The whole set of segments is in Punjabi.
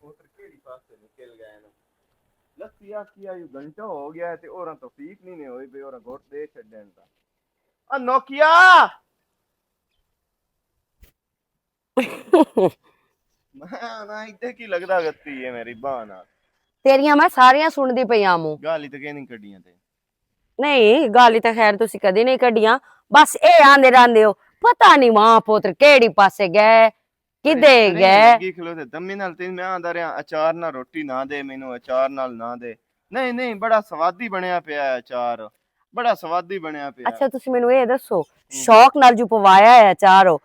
ਪੁੱਤਰ ਕਿਹੜੀ ਪਾਸੇ ਨਿਕਲ ਗਏ ਨੇ ਲੱਸੀ ਆਖੀ ਆਯੂ ਘੰਟਾ ਹੋ ਗਿਆ ਤੇ ਉਹਨਾਂ ਤੌਫੀਕ ਨਹੀਂ ਨੇ ਹੋਈ ਬਈ ਉਹਨਾਂ ਘੁੱਟ ਦੇ ਛੱਡਣ ਦਾ ਆ ਨੋਕੀਆ ਮੈਂ ਨਾ ਇੱਥੇ ਕੀ ਲੱਗਦਾ ਗੱਤੀ ਹੈ ਮੇਰੀ ਬਾਹ ਨਾਲ ਤੇਰੀਆਂ ਮੈਂ ਸਾਰੀਆਂ ਸੁਣਦੀ ਪਈਆਂ ਮੂੰ ਗਾਲੀ ਤੇ ਨਹੀਂ ਕੱਢੀਆਂ ਤੇ ਨਹੀਂ ਗਾਲੀ ਤਾਂ ਖੈਰ ਤੁਸੀਂ ਕਦੇ ਨਹੀਂ ਕੱਢੀਆਂ ਬਸ ਇਹ ਆਂਦੇ ਰਹਿੰਦੇ ਹੋ ਪਤਾ ਨਹੀਂ ਮਾਂ ਪੁੱਤਰ ਕਿਹੜੀ ਪਾਸੇ ਗਏ ਕਿਦੇ ਗਏ ਕੀ ਖਲੋਤੇ ਦਮੀ ਨਾਲ ਤੇ ਮੈਂ ਆਂਦਾ ਰਿਹਾ ਅਚਾਰ ਨਾਲ ਰੋਟੀ ਨਾ ਦੇ ਮੈਨੂੰ ਅਚਾਰ ਨਾਲ ਨਾ ਦੇ ਨਹੀਂ ਨਹੀਂ ਬੜਾ ਸਵਾਦੀ ਬਣਿਆ ਪਿਆ ਅਚਾਰ ਬੜਾ ਸਵਾਦੀ ਬਣਿਆ ਪਿਆ ਅੱਛਾ ਤੁਸੀਂ ਮੈਨੂੰ ਇਹ ਦੱਸੋ ਸ਼ੌਕ ਨਾਲ ਜੋ ਪਵਾਇਆ ਹੈ ਅਚਾਰ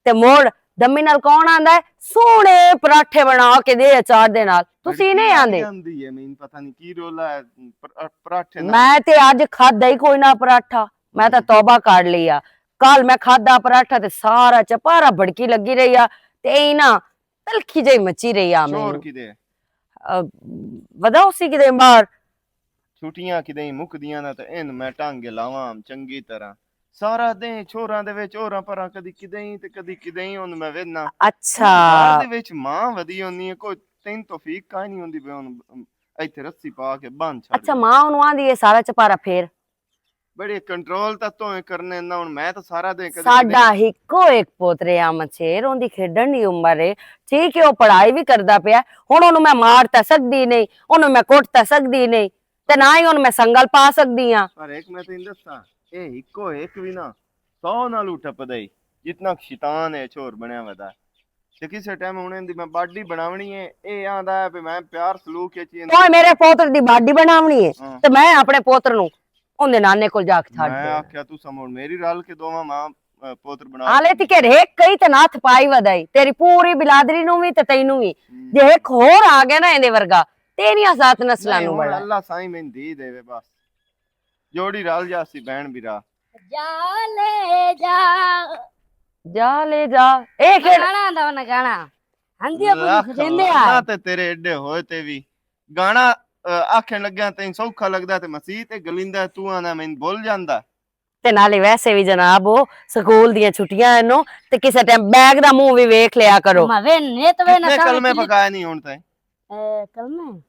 ਤੇ ਮੋੜ ਦਮੀ ਨਾਲ ਕੌਣ ਆਂਦਾ ਹੈ ਸੋਹਣੇ ਪਰਾਠੇ ਬਣਾ ਕੇ ਦੇ ਅਚਾਰ ਦੇ ਨਾਲ ਤੁਸੀਂ ਨਹੀਂ ਆਂਦੇ ਆਂਦੀ ਹੈ ਮੈਨੂੰ ਪਤਾ ਨਹੀਂ ਕੀ ਰੋਲਾ ਹੈ ਪਰਾਠੇ ਨਾਲ ਮੈਂ ਤੇ ਅੱਜ ਖਾਦਾ ਹੀ ਕੋਈ ਨਾ ਪਰਾਠਾ ਮੈਂ ਤਾਂ ਤੌਬਾ ਕਰ ਲਈ ਆ ਕੱਲ ਮੈਂ ਖਾਦਾ ਪਰਾਠਾ ਤੇ ਸਾਰਾ ਚਪਾਰਾ ਭੜਕੀ ਲੱਗੀ ਰਹੀ ਆ ਤੇ ਇਹ ਨਾ ਤਲਖੀ ਜਿਹੀ ਮੱਚੀ ਰਹੀ ਆ ਚੋਰ ਮੈਨੂੰ ਕਿਦੇ ਵਧਾਓ ਸੀ ਕਿਤੇ ਬਾਹਰ ਛੁੱਟੀਆਂ ਕਿਦੇ ਮੁੱਕਦੀਆਂ ਨਾ ਤੇ ਇਹਨ ਮੈਂ ਟਾਂਗੇ ਲਾਵਾਂ ਚੰਗੀ ਤਰ੍ਹਾਂ ਸਾਰਾ ਦਿਨ ਛੋਰਾਂ ਦੇ ਵਿੱਚ ਹੋਰਾਂ ਪਰਾਂ ਕਦੀ ਕਿਦੇ ਤੇ ਕਦੀ ਕਿਦੇ ਹੁਣ ਮੈਂ ਵੇਖਣਾ ਅੱਛਾ ਦੇ ਵਿੱਚ ਮਾਂ ਵਧੀ ਹੁੰਦੀ ਹੈ ਕੋਈ ਤੈਨੂੰ ਤੌਫੀਕ ਕਾਹ ਨਹੀਂ ਹੁੰਦੀ ਬਈ ਹੁਣ ਇੱਥੇ ਰੱਸੀ ਪਾ ਕੇ ਬੰਨ ਛੱਡ ਅੱਛਾ ਮਾਂ ਉਹਨੂੰ ਆਂਦੀ ਹੈ ਸਾਰਾ ਚਪਾਰਾ ਫੇਰ ਬੜੇ ਕੰਟਰੋਲ ਤਾਂ ਤੋਏ ਕਰਨੇ ਨਾ ਹੁਣ ਮੈਂ ਤਾਂ ਸਾਰਾ ਦਿਨ ਕਦੀ ਸਾਡਾ ਇੱਕੋ ਇੱਕ ਪੋਤਰੇ ਆ ਮਛੇਰ ਉਹਦੀ ਖੇਡਣ ਦੀ ਉਮਰ ਏ ਠੀਕ ਹੈ ਉਹ ਪੜ੍ਹਾਈ ਵੀ ਕਰਦਾ ਪਿਆ ਹੁਣ ਉਹਨੂੰ ਮੈਂ ਮਾਰ ਤਾਂ ਸਕਦੀ ਨਹੀਂ ਉਹਨੂੰ ਮੈਂ ਕੁੱਟ ਤਾਂ ਸਕਦੀ ਨਹੀਂ ਤੇ ਨਾ ਹੀ ਉਹਨੂੰ ਮੈਂ ਸੰਗਲ ਪਾ ਸਕਦੀ ਆ ਪਰ ਇੱਕ ਮੈਂ ਤੈਨੂੰ ਦੱਸਾਂ ਇਹ ਇੱਕੋ ਇੱਕ ਵੀ ਨਾ 100 ਨਾਲ ਟੱਪਦਾ ਹੀ ਜਿੰਨਾ ਸ਼ੈਤਾਨ ਹੈ ਛੋਰ ਬਣਿਆ ਵਦਾ ਤੇ ਕਿਸੇ ਟਾਈਮ ਹੁਣ ਇਹਦੀ ਮੈਂ ਬਾਡੀ ਬਣਾਵਣੀ ਹੈ ਇਹ ਆਂਦਾ ਹੈ ਵੀ ਮੈਂ ਪਿਆਰ ਸਲੂਕ ਇਹ ਚੀਜ਼ ਓਏ ਮੇਰੇ ਪੋਤਰ ਦੀ ਬਾਡੀ ਬਣਾਵਣੀ ਹੈ ਤੇ ਮੈਂ ਆਪਣੇ ਪੋਤਰ ਨੂੰ ਉਹਦੇ ਨਾਨੇ ਕੋਲ ਜਾ ਕੇ ਛੱਡ ਮੈਂ ਆਖਿਆ ਤੂੰ ਸਮੋੜ ਮੇਰੀ ਰਲ ਕੇ ਦੋਵਾਂ ਮਾਂ ਪੋਤਰ ਬਣਾ ਹਾਲੇ ਤੇ ਕਿ ਰੇਕ ਕਈ ਤੇ ਨੱਥ ਪਾਈ ਵਧਾਈ ਤੇਰੀ ਪੂਰੀ ਬਿਲਾਦਰੀ ਨੂੰ ਵੀ ਤੇ ਤੈਨੂੰ ਵੀ ਜੇ ਇੱਕ ਹੋਰ ਆ ਗਿਆ ਨਾ ਇਹਦੇ ਵਰਗਾ ਤੇਰੀਆਂ ਸਾਤ ਨਸਲਾਂ ਨੂੰ ਬੜਾ ਅੱਲਾ ਸਾਈਂ ਮੈਨੂੰ ਦੀ ਦੇਵੇ ਬਸ ਜੋੜੀ ਰਲ ਜਾਸੀ ਭੈਣ ਵੀਰਾ ਜਾ ਲੈ ਜਾ ਜਾ ਲੈ ਜਾ ਇਹ ਕਿਹੜਾ ਗਾਣਾ ਆਂਦਾ ਉਹਨਾਂ ਗਾਣਾ ਹੰਦੀ ਆਪਾਂ ਖੁਸ਼ਿੰਦੇ ਆ ਨਾ ਤੇ ਤੇਰੇ ਏਡੇ ਹੋਏ ਤੇ ਵੀ ਗਾਣਾ ਆਖਣ ਲੱਗਿਆ ਤੈਨੂੰ ਸੌਖਾ ਲੱਗਦਾ ਤੇ ਮਸੀਹ ਤੇ ਗਲਿੰਦਾ ਤੂੰ ਆਣਾ ਮੈਨੂੰ ਭੁੱਲ ਜਾਂਦਾ ਤੇ ਨਾਲੇ ਵੈਸੇ ਵੀ ਜਨਾਬ ਉਹ ਸਕੂਲ ਦੀਆਂ ਛੁੱਟੀਆਂ ਇਹਨੂੰ ਤੇ ਕਿਸੇ ਟਾਈਮ ਬੈਗ ਦਾ ਮੂੰਹ ਵੀ ਵੇਖ ਲਿਆ ਕਰੋ ਮਵੇ ਨੇ ਤਵੇ ਨਾ ਕਲਮੇ ਪਕਾਇਆ ਨਹੀਂ ਹੁਣ ਤੇ ਕਲਮੇ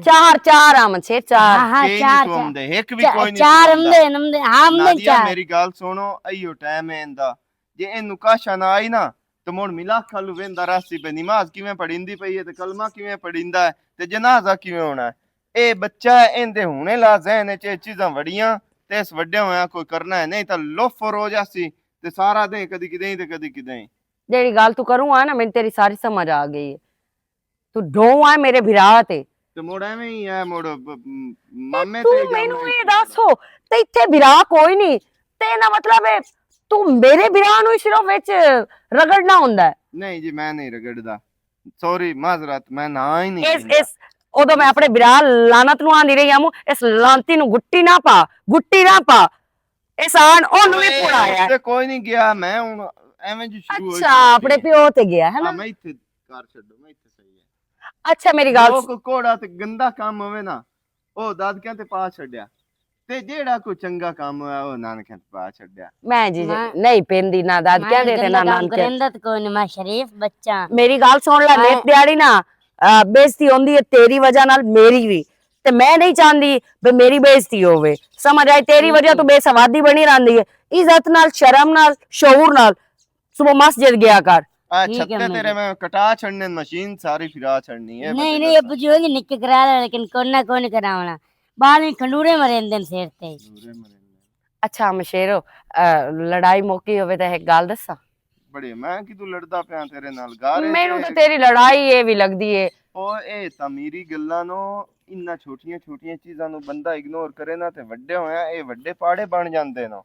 ਚਾਰ ਚਾਰ ਆ ਮਛੇ ਚਾਰ ਹਾਂ ਚਾਰ ਹੁੰਦੇ ਇੱਕ ਵੀ ਕੋਈ ਨਹੀਂ ਚਾਰ ਹਮਦੇ ਨਮਦੇ ਹਮਦੇ ਚਾਰ ਮੇਰੀ ਗੱਲ ਸੁਣੋ ਅਈਓ ਟਾਈਮ ਹੈ ਇਹਦਾ ਜੇ ਇਹਨੂੰ ਕਾਸ਼ਾ ਨਾ ਆਈ ਨਾ ਤੇ ਮੋੜ ਮਿਲਾ ਖਾਲੂ ਵੇਂਦਾ ਰਾਸੀ ਪੇ ਨਮਾਜ਼ ਕਿਵੇਂ ਪੜਿੰਦੀ ਪਈ ਹੈ ਤੇ ਕਲਮਾ ਕਿਵੇਂ ਪੜਿੰਦਾ ਹੈ ਤੇ ਜਨਾਜ਼ਾ ਕਿਵੇਂ ਹੋਣਾ ਇਹ ਬੱਚਾ ਇਹਦੇ ਹੁਣੇ ਲਾ ਜ਼ਹਿਨ ਚ ਇਹ ਚੀਜ਼ਾਂ ਵੜੀਆਂ ਤੇ ਇਸ ਵੱਡੇ ਹੋਇਆ ਕੋਈ ਕਰਨਾ ਹੈ ਨਹੀਂ ਤਾਂ ਲੋਫਰ ਹੋ ਜਾਸੀ ਤੇ ਸਾਰਾ ਦਿਨ ਕਦੀ ਕਿਦੇ ਤੇ ਕਦੀ ਕਿਦੇ ਜਿਹੜੀ ਗੱਲ ਤੂੰ ਕਰੂ ਆ ਨਾ ਮੈਨੂੰ ਤੇਰੀ ਸਾਰੀ ਸਮਝ ਆ ਗਈ ਹੈ ਤੂੰ ਢੋ ਆ ਮੇਰੇ ਭਰਾ ਤੇ ਮੋੜ ਐਵੇਂ ਹੀ ਹੈ ਮੋੜ ਮਾਮੇ ਤੂੰ ਮੈਨੂੰ ਇਹ ਦੱਸੋ ਤੇ ਇੱਥੇ ਭਰਾ ਕੋਈ ਨਹੀਂ ਤੇ ਇਹਦਾ ਮਤਲਬ ਹੈ ਤੂੰ ਮੇਰੇ ਭਰਾ ਨੂੰ ਸਿਰਫ ਵਿੱਚ ਰਗੜਨਾ ਹੁੰਦਾ ਨਹੀਂ ਜੀ ਮੈਂ ਨਹੀਂ ਰਗੜਦਾ ਸੌਰੀ ਮਾਜ਼ਰਤ ਮੈਂ ਨਾ ਹੀ ਨਹੀਂ ਇਸ ਉਦੋਂ ਮੈਂ ਆਪਣੇ ਭਰਾ ਲਾਨਤ ਨੂੰ ਆਂਦੀ ਰਹੀ ਆਮੂ ਇਸ ਲਾਂਤੀ ਨੂੰ ਗੁੱਟੀ ਨਾ ਪਾ ਇਸ ਆਣ ਉਹਨੂੰ ਵੀ ਪੁੜਾਇਆ ਤੇ ਕੋਈ ਨਹੀਂ ਗਿਆ ਮੈਂ ਹੁਣ ਐਵੇਂ ਜੀ ਸ਼ੁਰੂ ਹੋਈ ਅੱਛਾ ਆਪਣੇ ਪਿਓ ਤੇ ਗਿਆ ਹੈ ਨਾ ਮੈਂ ਇੱਥੇ ਕਰ ਛੱਡੋ ਮੈਂ ਇੱਥੇ ਸਹੀ ਹੈ ਅੱਛਾ ਮੇਰੀ ਗੱਲ ਉਹ ਕੋੜਾ ਤੇ ਗੰਦਾ ਕੰਮ ਹੋਵੇ ਨਾ ਉਹ ਦਾਦਕਿਆਂ ਤੇ ਪਾ ਛੱਡਿਆ ਤੇ ਜਿਹੜਾ ਕੋਈ ਚੰਗਾ ਕੰਮ ਹੋਇਆ ਉਹ ਨਾਨਕਿਆਂ ਤੇ ਪਾ ਛੱਡਿਆ ਮੈਂ ਜੀ ਨਹੀਂ ਪੈਂਦੀ ਨਾ ਦਾਦਕਿਆਂ ਦੇ ਤੇ ਨਾ ਨਾਨਕਿਆਂ ਗਰਿੰਦਾ ਤੇ ਕੋਈ ਨਹੀਂ ਮੈਂ ਸ਼ਰੀਫ ਬੱਚਾ ਮੇਰੀ ਗੱਲ ਸੁਣ ਲੈ ਨੇਤ ਦਿਹਾੜੀ ਨਾ ਬੇਇੱਜ਼ਤੀ ਹੁੰਦੀ ਹੈ ਤੇਰੀ ਵਜ੍ਹਾ ਨਾਲ ਮੇਰੀ ਵੀ ਤੇ ਮੈਂ ਨਹੀਂ ਚਾਹੁੰਦੀ ਵੀ ਮੇਰੀ ਬੇਇੱਜ਼ਤੀ ਹੋਵੇ ਸਮਝ ਆਈ ਤੇਰੀ ਵਜ੍ਹਾ ਤੋਂ ਬੇਸਵਾਦੀ ਬਣੀ ਰਹਿੰਦੀ ਹੈ ਇੱਜ਼ਤ ਨਾਲ ਸ਼ਰਮ ਨਾਲ ਸ਼ਊਰ ਨਾਲ ਸੁਬਹ ਮਸਜਿਦ ਗਿਆ ਕਰ छत्ते तेरे में कटा छड़ने मशीन सारी फिरा छड़नी है नहीं नहीं अब जो है निक करा रहा लेकिन कोना कोन करावना बाद में खंडूरे मरेंदे सिर ते अच्छा मशेरो लड़ाई मौकी होवे ते एक गल दसा बड़ी मैं कि तू लड़दा पिया तेरे नाल गा रहे मेनू ते तेरी लड़ाई ये भी लगदी है ओ ए तमीरी गल्लां नो इन्ना छोटियां छोटियां चीजां नु बंदा इग्नोर करे ना ते वड्डे होया ए वड्डे पाड़े बन जांदे नो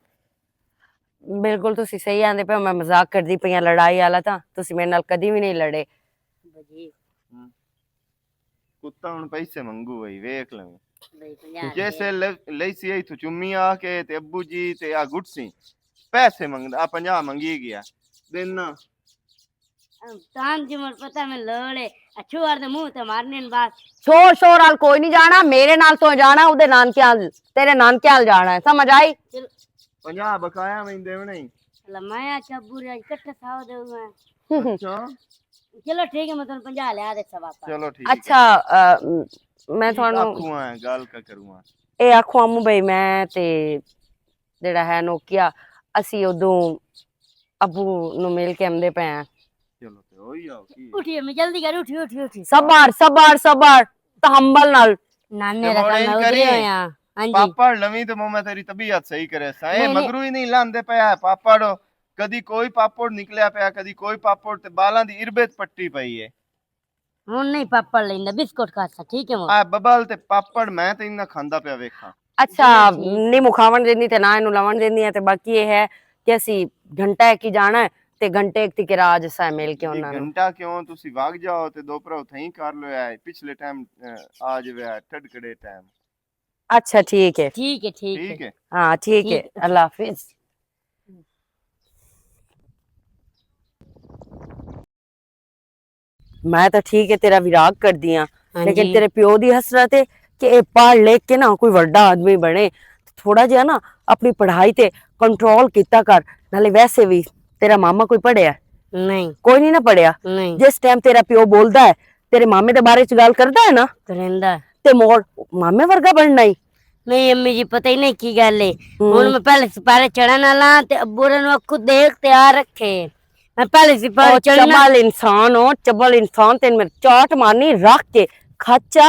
बिल्कुल तुसी सही आंदे पे मैं मजाक करदी पई लड़ाई वाला तां तुसी मेरे नाल कदी भी नहीं लड़े कुत्ता हुन पैसे मंगू वही वेख ले जैसे लईसी आई तू चुम्मी आके ते अब्बू जी ते आ गुटसी पैसे मंगदा 50 मंगी गया दिन तान जी मोर पता में लोड़े अछुआर दे मुंह ते मारने बस शोर शोर हाल कोई नहीं जाना मेरे नाल तो जाना उदे नानके तेरे नानके हाल जाना है समझ आई 50 बकाया मैं देवने लमाया चबूर इकट्ठा साव देऊंगा अच्छा चलो ठीक है मैं तुम 50 लिया दे वापस। ਚਲੋ ਠੀਕ ਹੈ। ਅੱਛਾ ਮੈਂ ਤੁਹਾਨੂੰ ਆਖੂਆਂ ਗੱਲ ਕਾ ਕਰੂਆਂ। ਇਹ ਆਖੋ ਅਮੂ ਬਈ ਮੈਂ ਤੇ ਜਿਹੜਾ ਹੈ ਨੋਕੀਆ ਅਸੀਂ ਉਦੋਂ ਅਬੂ ਨੂੰ ਮਿਲ ਕੇ ਆਉਂਦੇ ਪਏ ਆ। ਚਲੋ ਤੇ ਹੋਈ ਆਓ ਕੀ उठिए मैं जल्दी कर उठी उठी उठी ਸਬਰ ਸਬਰ ਸਬਰ ਤਹੰਬਲ ਨਾਲ नाने जब रखा ऑनलाइन मैं उधर करी। होया। हां जी ਪਾਪੜ ਲਵੀ ਤੇ ਮੈਂ ਤੇਰੀ ਤਬੀਅਤ ਸਹੀ ਕਰੇ ਸਾਂ ਇਹ ਨਹੀਂ, ਨਹੀਂ। ਮਗਰੂ ਹੀ ਨਹੀਂ ਲਾਂਦੇ ਪਿਆ ਪਾਪੜ ਕਦੀ ਕੋਈ ਪਾਪੜ ਨਿਕਲਿਆ ਪਿਆ ਕਦੀ ਕੋਈ ਪਾਪੜ ਤੇ ਬਾਲਾਂ ਦੀ ਇਰਬਤ ਪੱਟੀ ਪਈ ਏ। ਹੁਣ ਨਹੀਂ ਪਾਪੜ ਲੈਂਦਾ ਬਿਸਕੁਟ ਖਾਸਾ ਠੀਕ ਹੈ ਮੋ ਆ ਬਬਲ ਤੇ ਪਾਪੜ ਮੈਂ ਤੇ ਇਹਨਾਂ ਖਾਂਦਾ ਪਿਆ ਵੇਖਾਂ। ਅੱਛਾ ਨਹੀਂ ਮੁਖਾਵਣ ਦਿੰਦੀ ਤੇ ਨਾ ਇਹਨੂੰ ਲਵਣ ਦਿੰਦੀ ਆ ਤੇ ਬਾਕੀ ਇਹ ਹੈ ਕਿ ਅਸੀਂ ਘੰਟਾ ਕੀ ਜਾਣਾ ਤੇ ਘੰਟੇ ਇੱਕ ਦੀ ਰਾਜ ਸਾ ਮਿਲ ਕੇ ਉਹਨਾਂ ਨੂੰ ਘੰਟਾ ਕਿਉਂ ਤੁਸੀਂ ਵਗ ਜਾਓ ਤੇ ਦੋ ਭਰਾ ਉੱਥੇ ਹੀ ਕਰ ਲਿਆ ਪਿਛਲੇ ਟਾਈਮ ਆ ਜਾਵੇ ਠੜਕੜੇ ਟਾਈਮ। अच्छा ठीक है ठीक है ठीक है ਠੀਕ ਹੈ। हाँ ठीक है ठीक अल्लाह हाफिज। मैं तो ठीक है तेरा विराग कर दिया हाँ लेकिन जी। तेरे प्यो दी हसरत है कि ये पढ़ लिख के ना कोई बड़ा आदमी बने थोड़ा जिहा ना अपनी पढ़ाई ते कंट्रोल किया कर नाले वैसे भी तेरा मामा कोई पढ़िया नहीं कोई नहीं ना पढ़िया नहीं जिस टाइम तेरा प्यो बोलता है तेरे मामे दे बारे च गल करदा है ना करेंदा ते मोड़ मामे वर्गा बनना ही नहीं अम्मी जी पता ही नहीं की गल है ਹੁਣ ਮੈਂ ਪਹਿਲੇ ਸਿਪਾਰੇ ਚੜਨ ਵਾਲਾ ਤੇ ਅੱਬੂ ਨੂੰ ਅੱਖੋਂ ਦੇਖ ਤਿਆਰ ਰੱਖੇ मैं पहले सिपाही और चढ़ना चबल इंसान हो चबल इंसान तेन मेरे चाट मारनी रख के खच्चा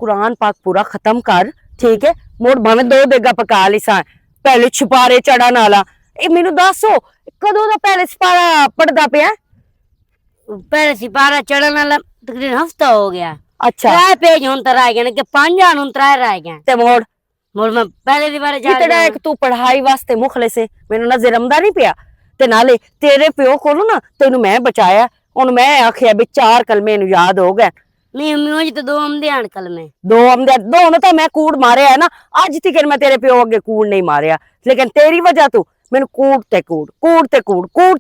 कुरान पाक पूरा खत्म कर ठीक है मोड़ भावे 2 देगा पका ली सा पहले छिपारे चढ़न वाला ए मेनू दसो कदों दा पहले सिपारा पढ़दा पिया पहले सिपारा चढ़न वाला तकरीबन हफ्ता हो गया अच्छा 3 पेज हुन तर आ गए कि 5 हुन 3 रह गए ते मोड़ मोड़ मैं पहले दी बारे जा इतना एक तू पढ़ाई वास्ते मुखलिस है मेनू नजर आंदा नहीं पिया ते नाले तेरे प्यो कोलों ना तेनू मैं बचाया हुन मैं आखिया भी 4 कलमे नू याद हो गए नहीं अम्मी मुझे तो 2 आमदे आन कल में 2 आमदे 2 ने तो मैं कूड़ मारे है ना अज तक मैं तेरे प्यो अगे कूड़ नहीं मारिया लेकिन तेरी वजह तू मैनू कूड़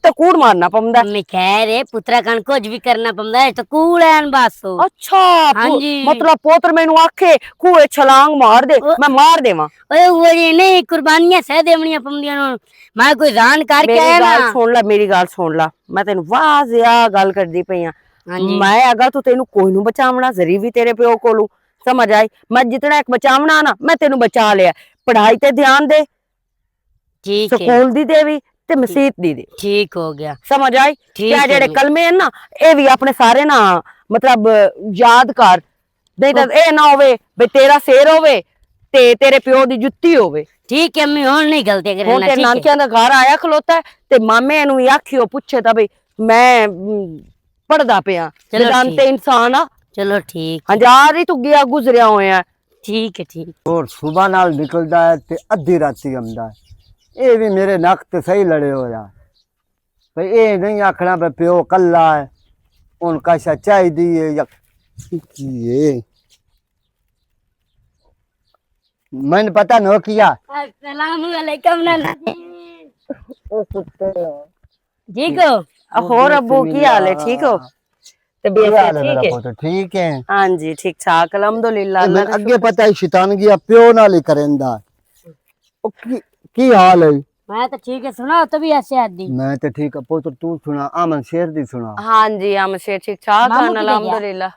ते कूड़ मारना पौंदा अम्मी खैर है पुत्रा कन कुछ भी करना पड़ता है तो कूड़ है बस हो अच्छा हाँ जी। मतलब पोत्र मैनू आखे कुएं छलांग मार दे मैं मार देवा ओए वो जी नहीं कुर्बानियां सह देवनियां पौंदियां नु मैं कोई जान करके आया ना मेरी गल सुन ला मैं तेनू वाजिया गल करदी पई हां हाँ जी मैं अगर तू तेनू कोई नू बचावना जरी भी तेरे प्यो कोलू समझ आई मैं जितना एक बचावना ना मैं तेनू बचा लिया पढ़ाई ते ध्यान दे ठीक है स्कूल दी देवी ते मसीत दी दे ठीक हो गया समझ आई ठीक क्या है जेड़े अम्मी। कलमे हैं ना ए भी अपने सारे ना मतलब याद कर नहीं तो ए ना होवे बे तेरा सिर होवे ते तेरे प्यो दी जुत्ती होवे ठीक है अम्मी हुन नहीं गलती हुण करना तेरे ठीक है नानकियां दा घर आया खलोता है ते मामे नू ही आखियो पुछे ता बई मैं पढ़दा पिया चलो वेदांते इंसान आ चलो ठीक हजार ही तू गया गुजरिया होया ठीक है ठीक और सुबह नाल निकलदा है ते अद्धी राती आंदा है ये भी मेरे नक ते सही लड़े हो यार भाई ये नहीं आखना भाई प्यो कल्ला है उनका शा चाहिदी है या ये मैंने पता न किया अस्सलाम वालेकुम नाना ठीक हो होर अब्बू की हाल है ठीक हो तबीयत क्या हाल है ठीक मेरा है पुत्र ठीक है हाँ जी ठीक ठाक अल्हम्दुलिल्लाह मैंने अल्लाह का अगे पता है शैतान गया प्यो नाल ही करेंदा ओ की हाल है मैं तो ठीक है सुना तभी ऐसे आदि मैं तो ठीक है पुत्र तू सुना आमन शेर दी सुना हाँ जी हम शेर ठीक ठाक मामू हैं किधर गया? अल्हम्दुलिल्लाह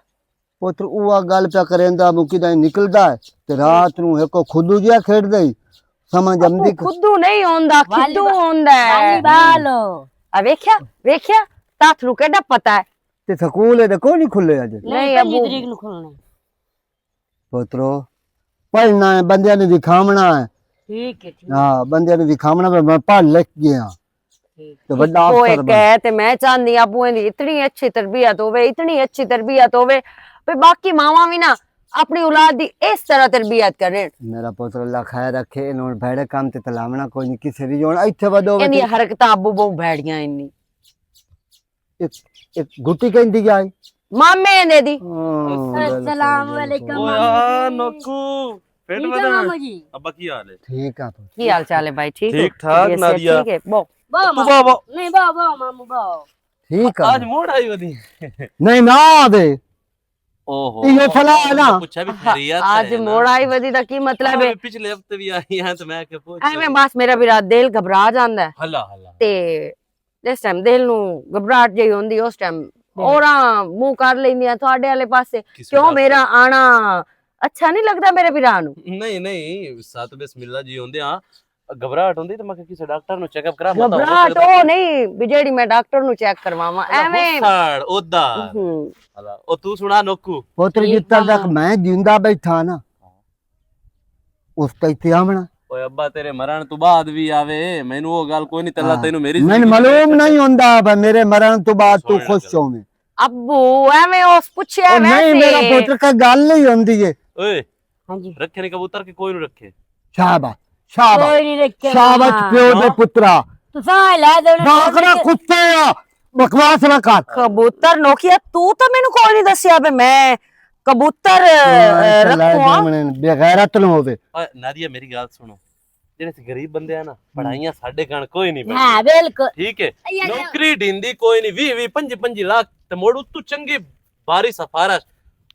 पुत्र उवा गल पे करेंदा मुकिदा निकलदा है ते रात नू एको खुदू जिया खेड़दा ही समझ आंदी खुदू नहीं होंदा खिदू होंदा है वालीबाल हो आ वेख्या ताथरू केड़ा पता है ते स्कूल है ते कोई नहीं खुले अज नहीं पहली अब्बू तरीक नु खुलना पुत्रो पढ़ना है बंदिया ने दिखावना है ठीक है ठीक हाँ बंदिया ने दिखावना है मैं पढ़ लिख गया तो बड़ा वो अफसर एक बन है ते मैं चाहती अब्बू दी इतनी अच्छी तरबियत होवे इतनी अच्छी तरबियत होवे पे बाकी मावा भी ना अपनी औलाद दी इस तरह तरबियत करें मेरा पुत्र अल्लाह खैर रखे इन्होंने भैड़े काम ते तलावना कोई नहीं किसी भी जोन इत्थे वदो इन्दी हरकतां अब्बू बहु बैठियां इन्नी एक गुटी कहंदी जाए मामे ने दी अस्सलाम वालेकुम ओए नक्कू फिट ठीक है बना मामू जी अब्बा की हाल है ठीक है तो की हाल चाल है भाई ठीक हो? ठीक ठाक, तबीयत से नादिया। ठीक है बो बो तू मामू बाबा नहीं बो मामू बो ठीक है आज मोड़ आई वदी नहीं ना आवे ओहो ये फला है ना। पूछा भी खैरियत है आज ना। मोड़ आई वदी दा की मतलब है हाँ, पिछले हफ्ते भी आई हैं तो मैं के पूछ ਐਵੇਂ ਬਸ ਮੇਰਾ ਵੀ ਰਾਤ ਦਿਲ ਘਬਰਾ ਜਾਂਦਾ ਹੈ हला हला ਤੇ ਜਿਸ ਟਾਈਮ ਦਿਲ ਨੂੰ ਘਬਰਾਹਟ ਜਿਹੀ ਹੁੰਦੀ ਉਸ ਟਾਈਮ ਔਰਾਂ ਮੂੰਹ ਕਰ ਲੈਂਦੀਆਂ ਤੁਹਾਡੇ ਵਾਲੇ ਪਾਸੇ ਕਿਸੇ ਕਿਉਂ ਡਾਕਟਰ- ਮੇਰਾ ਆਣਾ ਅੱਛਾ ਨਹੀਂ ਲੱਗਦਾ ਮੇਰੇ ਵੀਰਾਂ ਨੂੰ ਨਹੀਂ ਨਹੀਂ ਸਤ ਬਿਸਮਿਲ੍ਲਾ ਜੀ ਹੁੰਦੇ ਆ ਘਬਰਾਹਟ ਹੁੰਦੀ ਤਾਂ ਮੈਂ ਕਿਹਾ ਕਿਸੇ ਡਾਕਟਰ ਨੂੰ ਚੈੱਕਅਪ ਕਰਾ ਮੈਂ ਤਾਂ ਹੋ ਘਬਰਾਹਟ ਸਕਦਾ ਉਹ ਨਹੀਂ ਵੀ ਜਿਹੜੀ ਮੈਂ ਡਾਕਟਰ ਨੂੰ ਚੈੱਕ ਕਰਵਾਵਾਂ ਐਵੇਂ ਹੁਸੜ ਉਹਦਾ ਹੂੰ ਹਲਾ ਉਹ ਤੂੰ ਸੁਣਾ ਨੋਕੂ ਪੁੱਤਰ ਠੀਕ ਜਿੱਦਾਂ ਤੱਕ ਮਾਮਾ। ਮੈਂ ਜਿੰਦਾ ਬੈਠਾ ਨਾ ਉਸ ਤੇ ਇੱਥੇ ਆਵਣਾ ਓਏ ਅੱਬਾ ਤੇਰੇ ਮਰਨ ਤੋਂ ਬਾਅਦ ਵੀ ਆਵੇ ਮੈਨੂੰ ਉਹ ਗੱਲ ਕੋਈ ਨਹੀਂ ਤੱਲਾ ਹਾਂ। ਤੈਨੂੰ ਮੇਰੀ ਮੈਨੂੰ ਜ਼ਿੰਦਗੀ ਮਾਲੂਮ ਵਿੱਚ- ਨਹੀਂ ਹੁੰਦਾ ਬਈ ਮੇਰੇ ਮਰਨ ਤੋਂ ਬਾਅਦ ਤੂੰ ਸੁਣ ਲੈ ਖੁਸ਼ ਹੋਵੇਂ ਅੱਬੂ ਐਵੇਂ ਉਸ ਪੁੱਛਿਆ ਉਹ ਨਹੀਂ ਮੇਰਾ ਵੈਸੇ ਪੁੱਤਰ ਕੋਈ ਗੱਲ ਨਹੀਂ ਹੁੰਦੀ ਏ ਓਏ ਹਾਂਜੀ ਰੱਖੇ ਨੇ ਕਬੂਤਰ ਕਿ ਕੋਈ ਨੂੰ ਰੱਖੇ ਸ਼ਾਬਾਸ਼ ਸ਼ਾਬਾਸ਼ कोई नहीं रखे ਸ਼ਾਬਾਸ਼ ਪਿਓ ਦੇ ਪੁੱਤਰਾ तो साल है दोनों ਬਾਖਰਾ ਕੁੱਤੇ ਆ ਬਕਵਾਸ ਨਾ ਕਰ ਕਬੂਤਰ ਨੋਕੀਆ ਤੂੰ ਤਾਂ ਮੈਨੂੰ ਕੋਈ ਨਹੀਂ ਦੱਸਿਆ ਵੀ ਮੈਂ ਕਬੂਤਰ ਰੱਖੂਆਂ ਬੇਗੈਰਤ ਨਾ ਹੋਵੇ ਓਏ ਨਾਦੀਆ ਮੇਰੀ ਗੱਲ ਸੁਣੋ ਜਿਹੜੇ ਅਸੀਂ ਗਰੀਬ ਬੰਦੇ ਆ ਨਾ ਪੜਾਈਆਂ ਸਾਡੇ ਕਣ ਕੋਈ ਨਹੀਂ हाँ बिल्कुल ਠੀਕ ਹੈ ਨੌਕਰੀ ਢਿੰਦੀ ਕੋਈ ਨਹੀਂ 20 20 25 ਲੱਖ ਤੇ ਮੋੜੂ ਤੂੰ ਚੰਗੀ ਬਾਰੀ ਸਫਾਰਸ਼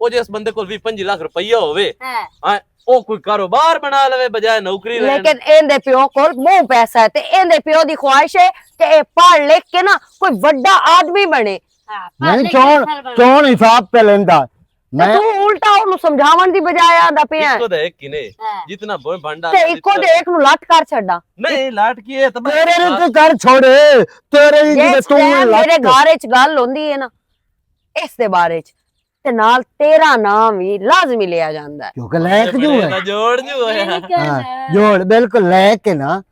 ਉਹ ਜਿਸ ਬੰਦੇ ਕੋਲ 20 25 ਲੱਖ ਰੁਪਈਆ ਹੋਵੇ हाँ ਹਾਂ ਉਹ ਕੋਈ ਕਾਰੋਬਾਰ ਬਣਾ ਲਵੇ ਬਜਾਏ ਨੌਕਰੀ ਲੈਣ ਲੇਕਿਨ ਇਹਦੇ ਪਿਓ ਕੋਲ ਬਹੁਤ ਪੈਸਾ ਹੈ ਤੇ ਇਹਦੇ ਪਿਓ ਦੀ ਖੁਆਇਸ਼ ਹੈ ਕਿ ਇਹ ਪੜ੍ਹ ਲਿਖ ਕੇ ਨਾ ਕੋਈ ਵੱਡਾ ਆਦਮੀ ਬਣੇ ਨਹੀਂ ਚੋਣ ਹਿਸਾਬ ਤੇ ਲੈਂਦਾ ਤੇ ਮੈਂ ਤੂੰ ਉਲਟਾ ਉਹਨੂੰ ਸਮਝਾਉਣ ਦੀ ਬਜਾਏ ਆਦਾ ਪਿਆ ਇੱਕੋ ਦੇ ਕਿਨੇ हाँ। ਜਿਤਨਾ ਬੋਏ ਭੰਡਾ ਤੇ ਇੱਕੋ ਦੇ ਇੱਕ ਨੂੰ ਲੱਟ ਕਰ ਛੱਡਾ ਨਹੀਂ ਲਾਟ ਕੀ ਹੈ ਤਾਂ ਤੇਰੇ ਨੇ ਤੇ ਕਰ ਛੋੜੇ ਤੇਰੇ ਹੀ ਜਿਸ ਤੂੰ ਟਾਈਮ ਮੇਰੇ ਲੱਗ ਘਰ ਵਿੱਚ ਗੱਲ ਹੁੰਦੀ ਹੈ ਨਾ ਇਸ ਦੇ ਬਾਰੇ ਚ ਤੇ ਨਾਲ ਤੇਰਾ ਨਾਮ ਵੀ ਲਾਜ਼ਮੀ ਲਿਆ ਜਾਂਦਾ ਹੈ ਕਿਉਂਕਿ ਲੈਕ ਜੂ ਹੈ ਜੋੜ ਜੂ ਹੋਇਆ ਹਾਂ ਜੋੜ ਬਿਲਕੁਲ ਲੈ ਕੇ ਨਾ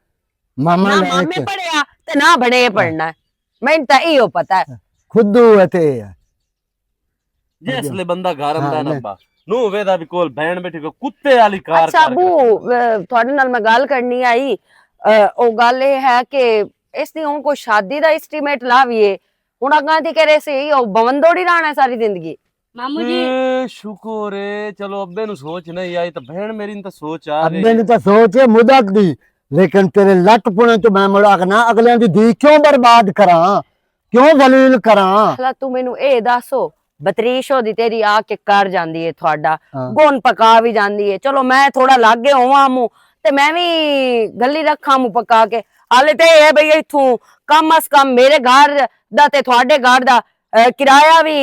ਮਾਮਾ ਨਾ ਲੈ ਮਾਮੇ ਕੇ ਪੜਿਆ ਤੇ ਨਾ ਬਣੇ ਪੜਨਾ ਹੈ ਮੈਨੂੰ ਤਾਂ ਇਹੋ ਪਤਾ ਹੈ ਖੁੱਦੂ ਹੈ ਤੇ ਜਿਸਲੇ ਬੰਦਾ ਘਰ ਆਂਦਾ ਹਾਂ, ਨਾ ਲੈ। ਬਾ ਨੂੰ ਵੇਦਾ ਵੀ ਕੋਲ ਬਹਿਣ ਬੈਠੀ ਕੋ ਕੁੱਤੇ ਵਾਲੀ ਕਾਰ ਅੱਛਾ ਬੂ ਤੁਹਾਡੇ ਨਾਲ ਮੈਂ ਗੱਲ ਕਰਨੀ ਆਈ ਉਹ ਗੱਲ ਇਹ ਹੈ ਕਿ ਇਸ ਦੀ ਹੁਣ ਕੋਈ ਸ਼ਾਦੀ ਦਾ ਐਸਟੀਮੇਟ ਲਾਵੀਏ ਹੁਣ ਅੱਗਾ ਦੀ ਕਰੇ ਸੀ ਉਹ ਬਵੰਦੋੜੀ ਰਹਿਣਾ ਸਾਰੀ ਜ਼ਿੰਦਗੀ मामू जी ਸ਼ੁਕਰ ਏ ਚਲੋ ਅੱਬੇ ਨੂੰ ਸੋਚ ਨਹੀਂ ਆਈ ਤਾਂ ਭੈਣ ਮੇਰੀ ਨੂੰ ਤਾਂ ਸੋਚ ਆ ਗਈ ਅੱਬੇ ਨੇ ਤਾਂ ਸੋਚੇ ਮੁਦਕ ਦੀ ਲੇਕਿਨ ਤੇਰੇ ਲੱਟ ਪੁਣੇ ਤੋਂ ਮੈਂ ਮੁੜਾਕ ਨਾ ਅਗਲਿਆਂ ਦੀ ਧੀ ਕਿਉਂ ਬਰਬਾਦ ਕਰਾਂ ਕਿਉਂ ਜ਼ਲੀਲ ਕਰਾਂ ਹਲਾ ਤੂੰ ਮੈਨੂੰ ਇਹ ਦੱਸੋ ਬਤਰੀਸ਼ੋ ਦੀ ਤੇਰੀ ਆ ਕੇ ਕਰ ਜਾਂਦੀ ਏ ਤੁਹਾਡਾ ਹਾਂ। ਗੁਣ ਪਕਾ ਵੀ ਜਾਂਦੀ ਏ ਚਲੋ ਮੈਂ ਥੋੜਾ ਲਾਗੇ ਹੋਵਾਂ ਮੂੰ ਤੇ ਮੈਂ ਵੀ ਗੱਲੀ ਰੱਖਾਂ ਮੂੰ ਪਕਾ ਕੇ ਹਾਲੇ ਤੇ ਇਹ ਹੈ ਬਈ ਇਥੋਂ ਕਮ ਅਸ ਕਮ ਮੇਰੇ ਘਰ ਦਾ ਤੇ ਤੁਹਾਡੇ ਘਰ ਦਾ ਕਿਰਾਇਆ ਵੀ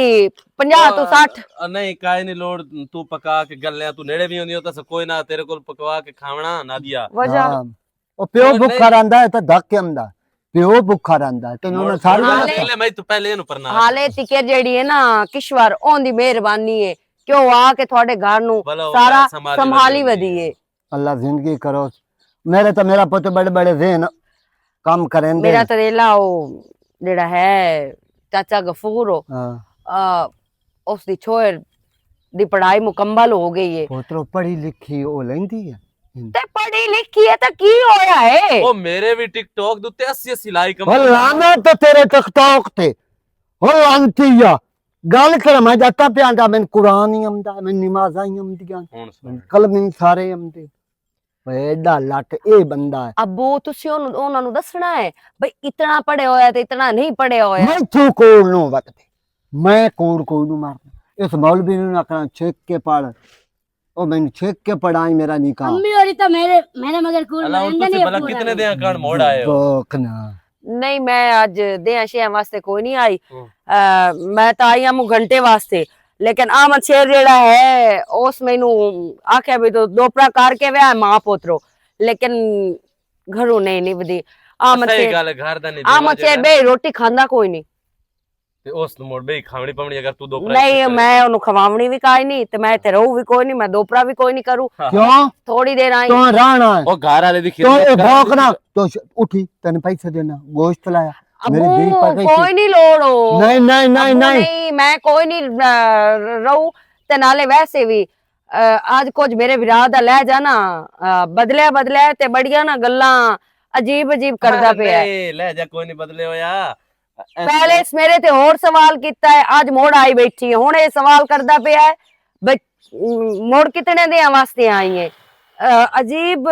50 ਤੋਂ 60 ਨਹੀਂ ਕਾਇ ਨਹੀਂ ਲੋੜ ਤੂੰ ਪਕਾ ਕੇ ਗੱਲਿਆ ਤੂੰ ਨੇੜੇ ਵੀ ਹੁੰਦੀ ਹੋ ਤਾਂ ਕੋਈ ਨਾ ਤੇਰੇ ਕੋਲ ਪਕਵਾ ਕੇ ਖਾਵਣਾ ਨਾਦੀਆ ਵਜ੍ਹਾ ਹਾਂ। ਉਹ ਪਿਓ ਉਹ ਭੁੱਖਾ ਨਹੀਂ। ਰਹਿੰਦਾ ਹੈ ਤਾਂ ਧੱਕ ਆਉਂਦਾ ਪਿਓ ਭੁੱਖਾ ਰਹਿੰਦਾ ਹੈ ਤੈਨੂੰ ਉਹਨਾਂ ਸਾਰੀ ਹਾਲੇ- ਗੱਲ ਲੈ ਮੈਂ ਤੂੰ ਪਹਿਲੇ ਇਹਨੂੰ ਪਰਨਾ ਹਾਲੇ ਤਿਕੇ ਜਿਹੜੀ ਹੈ ਨਾ ਕਿਸ਼ਵਰ ਉਹਦੀ ਮਿਹਰਬਾਨੀ ਏ ਕਿ ਉਹ ਆ ਕੇ ਤੁਹਾਡੇ ਘਰ ਨੂੰ ਭਲਾ ਉਹ ਸਾਰਾ ਸੰਭਾਲੀ ਸੰਭਾਲੀ ਵਧੀ ਵਧੀ ਏ अल्लाह जिंदगी करो मेरा पुत बड़े बड़े जहन काम करेंगे ਮੇਰਾ ਤਰੇਲਾ ਉਹ ਜਿਹੜਾ ਹੈ ਚਾਚਾ ਗਫੂਰ ਉਹ हाँ ਉਸ ਦੀ ਛੋਰ ਦੀ ਪੜ੍ਹਾਈ ਮੁਕੰਮਲ ਹੋ ਗਈ ਏ पोतरो पढ़ी लिखी ओ लेंदी है ਤੇ ਪੜ੍ਹੀ ਲਿਖੀ ਹੈ ਤਾਂ ਕੀ ਹੋਇਆ ਏ ਉਹ ਮੇਰੇ ਵੀ ਟਿਕਟੌਕ ਦੇ ਉੱਤੇ 80 ਲਾਈਕ ओ लाना तो तेरे टिकटॉक ते ओ लानतीया गल कर मैं जाता प्यांदा मैं कुरान ही आंदा मैं नमाज़ां ही आंदियां ਹੁਣ ਸੁਣ कलम ही सारे आंदे ਓਏ ਐਡਾ ਲੱਟ ਇਹ ਬੰਦਾ ਹੈ ਅੱਬੂ ਤੁਸੀਂ ਉਹਨਾਂ ਨੂੰ ਦੱਸਣਾ ਹੈ ਬਈ ਇਤਨਾ ਪੜਿਆ ਹੋਇਆ ਤੇ ਇਤਨਾ ਨਹੀਂ ਪੜਿਆ ਹੋਇਆ ਮੈਂ ਤੂੰ ਕੋਲ ਨੂੰ ਵਕਤ ਮੈਂ ਕੋਲ ਨੂੰ ਮਾਰਨਾ ਇਸ ਮੌਲਵੀ ਨੂੰ ਆਖਣਾ ਛੇਕ ਕੇ ਪੜ ਉਹ ਮੈਨੂੰ ਛੇਕ ਕੇ ਪੜਾਈ ਮੇਰਾ ਨਿਕਾਹ अम्मी और तो मेरे मगर कूल ਅੱਲਾ ਹੁਣ ਤੁਸੀਂ ਭਲਾ ਕਿਤਨੇ ਦੇ ਕਣ ਮੋੜ ਆਏ ਹੋ ਬੋਕਨਾ ਨਹੀਂ ਮੈਂ ਅੱਜ ਦਿਆਂ ਸ਼ਿਆਂ ਵਾਸਤੇ ਕੋਈ ਨਹੀਂ ਆਈ ਹੂੰ। ਮੈਂ ਤਾਂ ਆਈ ਹਾਂ ਘੰਟੇ ਵਾਸਤੇ ਲੇਕਿਨ ਆਮਦ ਸ਼ੇਰ ਜਿਹੜਾ ਹੈ ਉਸ ਮੈਨੂੰ ਆਖਿਆ ਵੀ ਦੋਪਰਾ ਕਰਕੇ ਵਿਆਹ ਮਾਂ ਪੋਤਰੋ ਲੇਕਿਨ ਘਰੋਂ ਨਹੀਂ ਨਿਭਦੀ ਆਮਦ ਸਹੀ ਸ਼ੇਰ ਗੱਲ ਹੈ ਘਰ ਦਾ ਨਹੀਂ ਆਮਦ ਸ਼ੇਰ ਬੇ ਰੋਟੀ ਖਾਂਦਾ ਕੋਈ ਨਹੀਂ ਤੇ ਉਸ ਨੂੰ ਮੋੜ ਬਈ ਖਾਵਣੀ ਪਵਣੀ ਅਗਰ ਤੂੰ ਦੋ ਨਹੀਂ ਮੈਂ ਉਹਨੂੰ ਖਵਾਉਣੀ ਵੀ ਕਾਈ ਨਹੀਂ ਤੇ ਮੈਂ ਤੇ ਰਹੂ ਵੀ ਕੋਈ ਨਹੀਂ ਮੈਂ ਦੋਪਰਾ ਵੀ ਕੋਈ ਨਹੀਂ ਕਰੂ ਕਿਉਂ ਥੋੜੀ ਦੇਰ ਆਈ ਤੂੰ ਰਹਿਣਾ ਹੈ ਉਹ ਘਰ ਵਾਲੇ ਦੀ ਤੂੰ ਇਹ ਖਿਦਮਤ ਭੌਂਕਣਾ ਤੂੰ ਉਠੀ ਤੈਨੂੰ ਪੈਸੇ ਦੇਣਾ ਗੋਸ਼ਤ ਲਾਇਆ ਮੇਰੀ ਅੱਬੂ ਧੀ ਪਾ ਗਈ ਕੋਈ ਨਹੀਂ ਲੋੜ ਹੋ ਨਹੀਂ ਨਹੀਂ ਨਹੀਂ ਅੱਬੂ ਨਹੀਂ ਮੈਂ ਕੋਈ ਨਹੀਂ ਰਹੂ ਤੇ ਨਾਲੇ ਵੈਸੇ ਵੀ ਅੱਜ ਕੁਝ ਮੇਰੇ ਵਿਰਾਹ ਦਾ ਲੈ ਜਾਣਾ ਬਦਲਿਆ ਤੇ ਬੜੀਆਂ ਨਾ ਗੱਲਾਂ ਅਜੀਬ ਕਰਦਾ ਪਿਆ ਹੈ। ਨਹੀਂ ਲੈ ਜਾ ਕੋਈ ਨਹੀਂ ਬਦਲੇ ਹੋਇਆ ਪਹਿਲੇ ਮੇਰੇ ਤੇ ਹੋਰ ਸਵਾਲ ਕੀਤਾ ਹੈ ਅੱਜ ਮੋੜ ਆਈ ਬੈਠੀ ਹੈ ਹੁਣ ਇਹ ਸਵਾਲ ਕਰਦਾ ਪਿਆ ਹੈ ਮੋੜ ਕਿਤਨੇ ਦੇ ਵਾਸਤੇ ਆਈ ਹੈ ਅਜੀਬ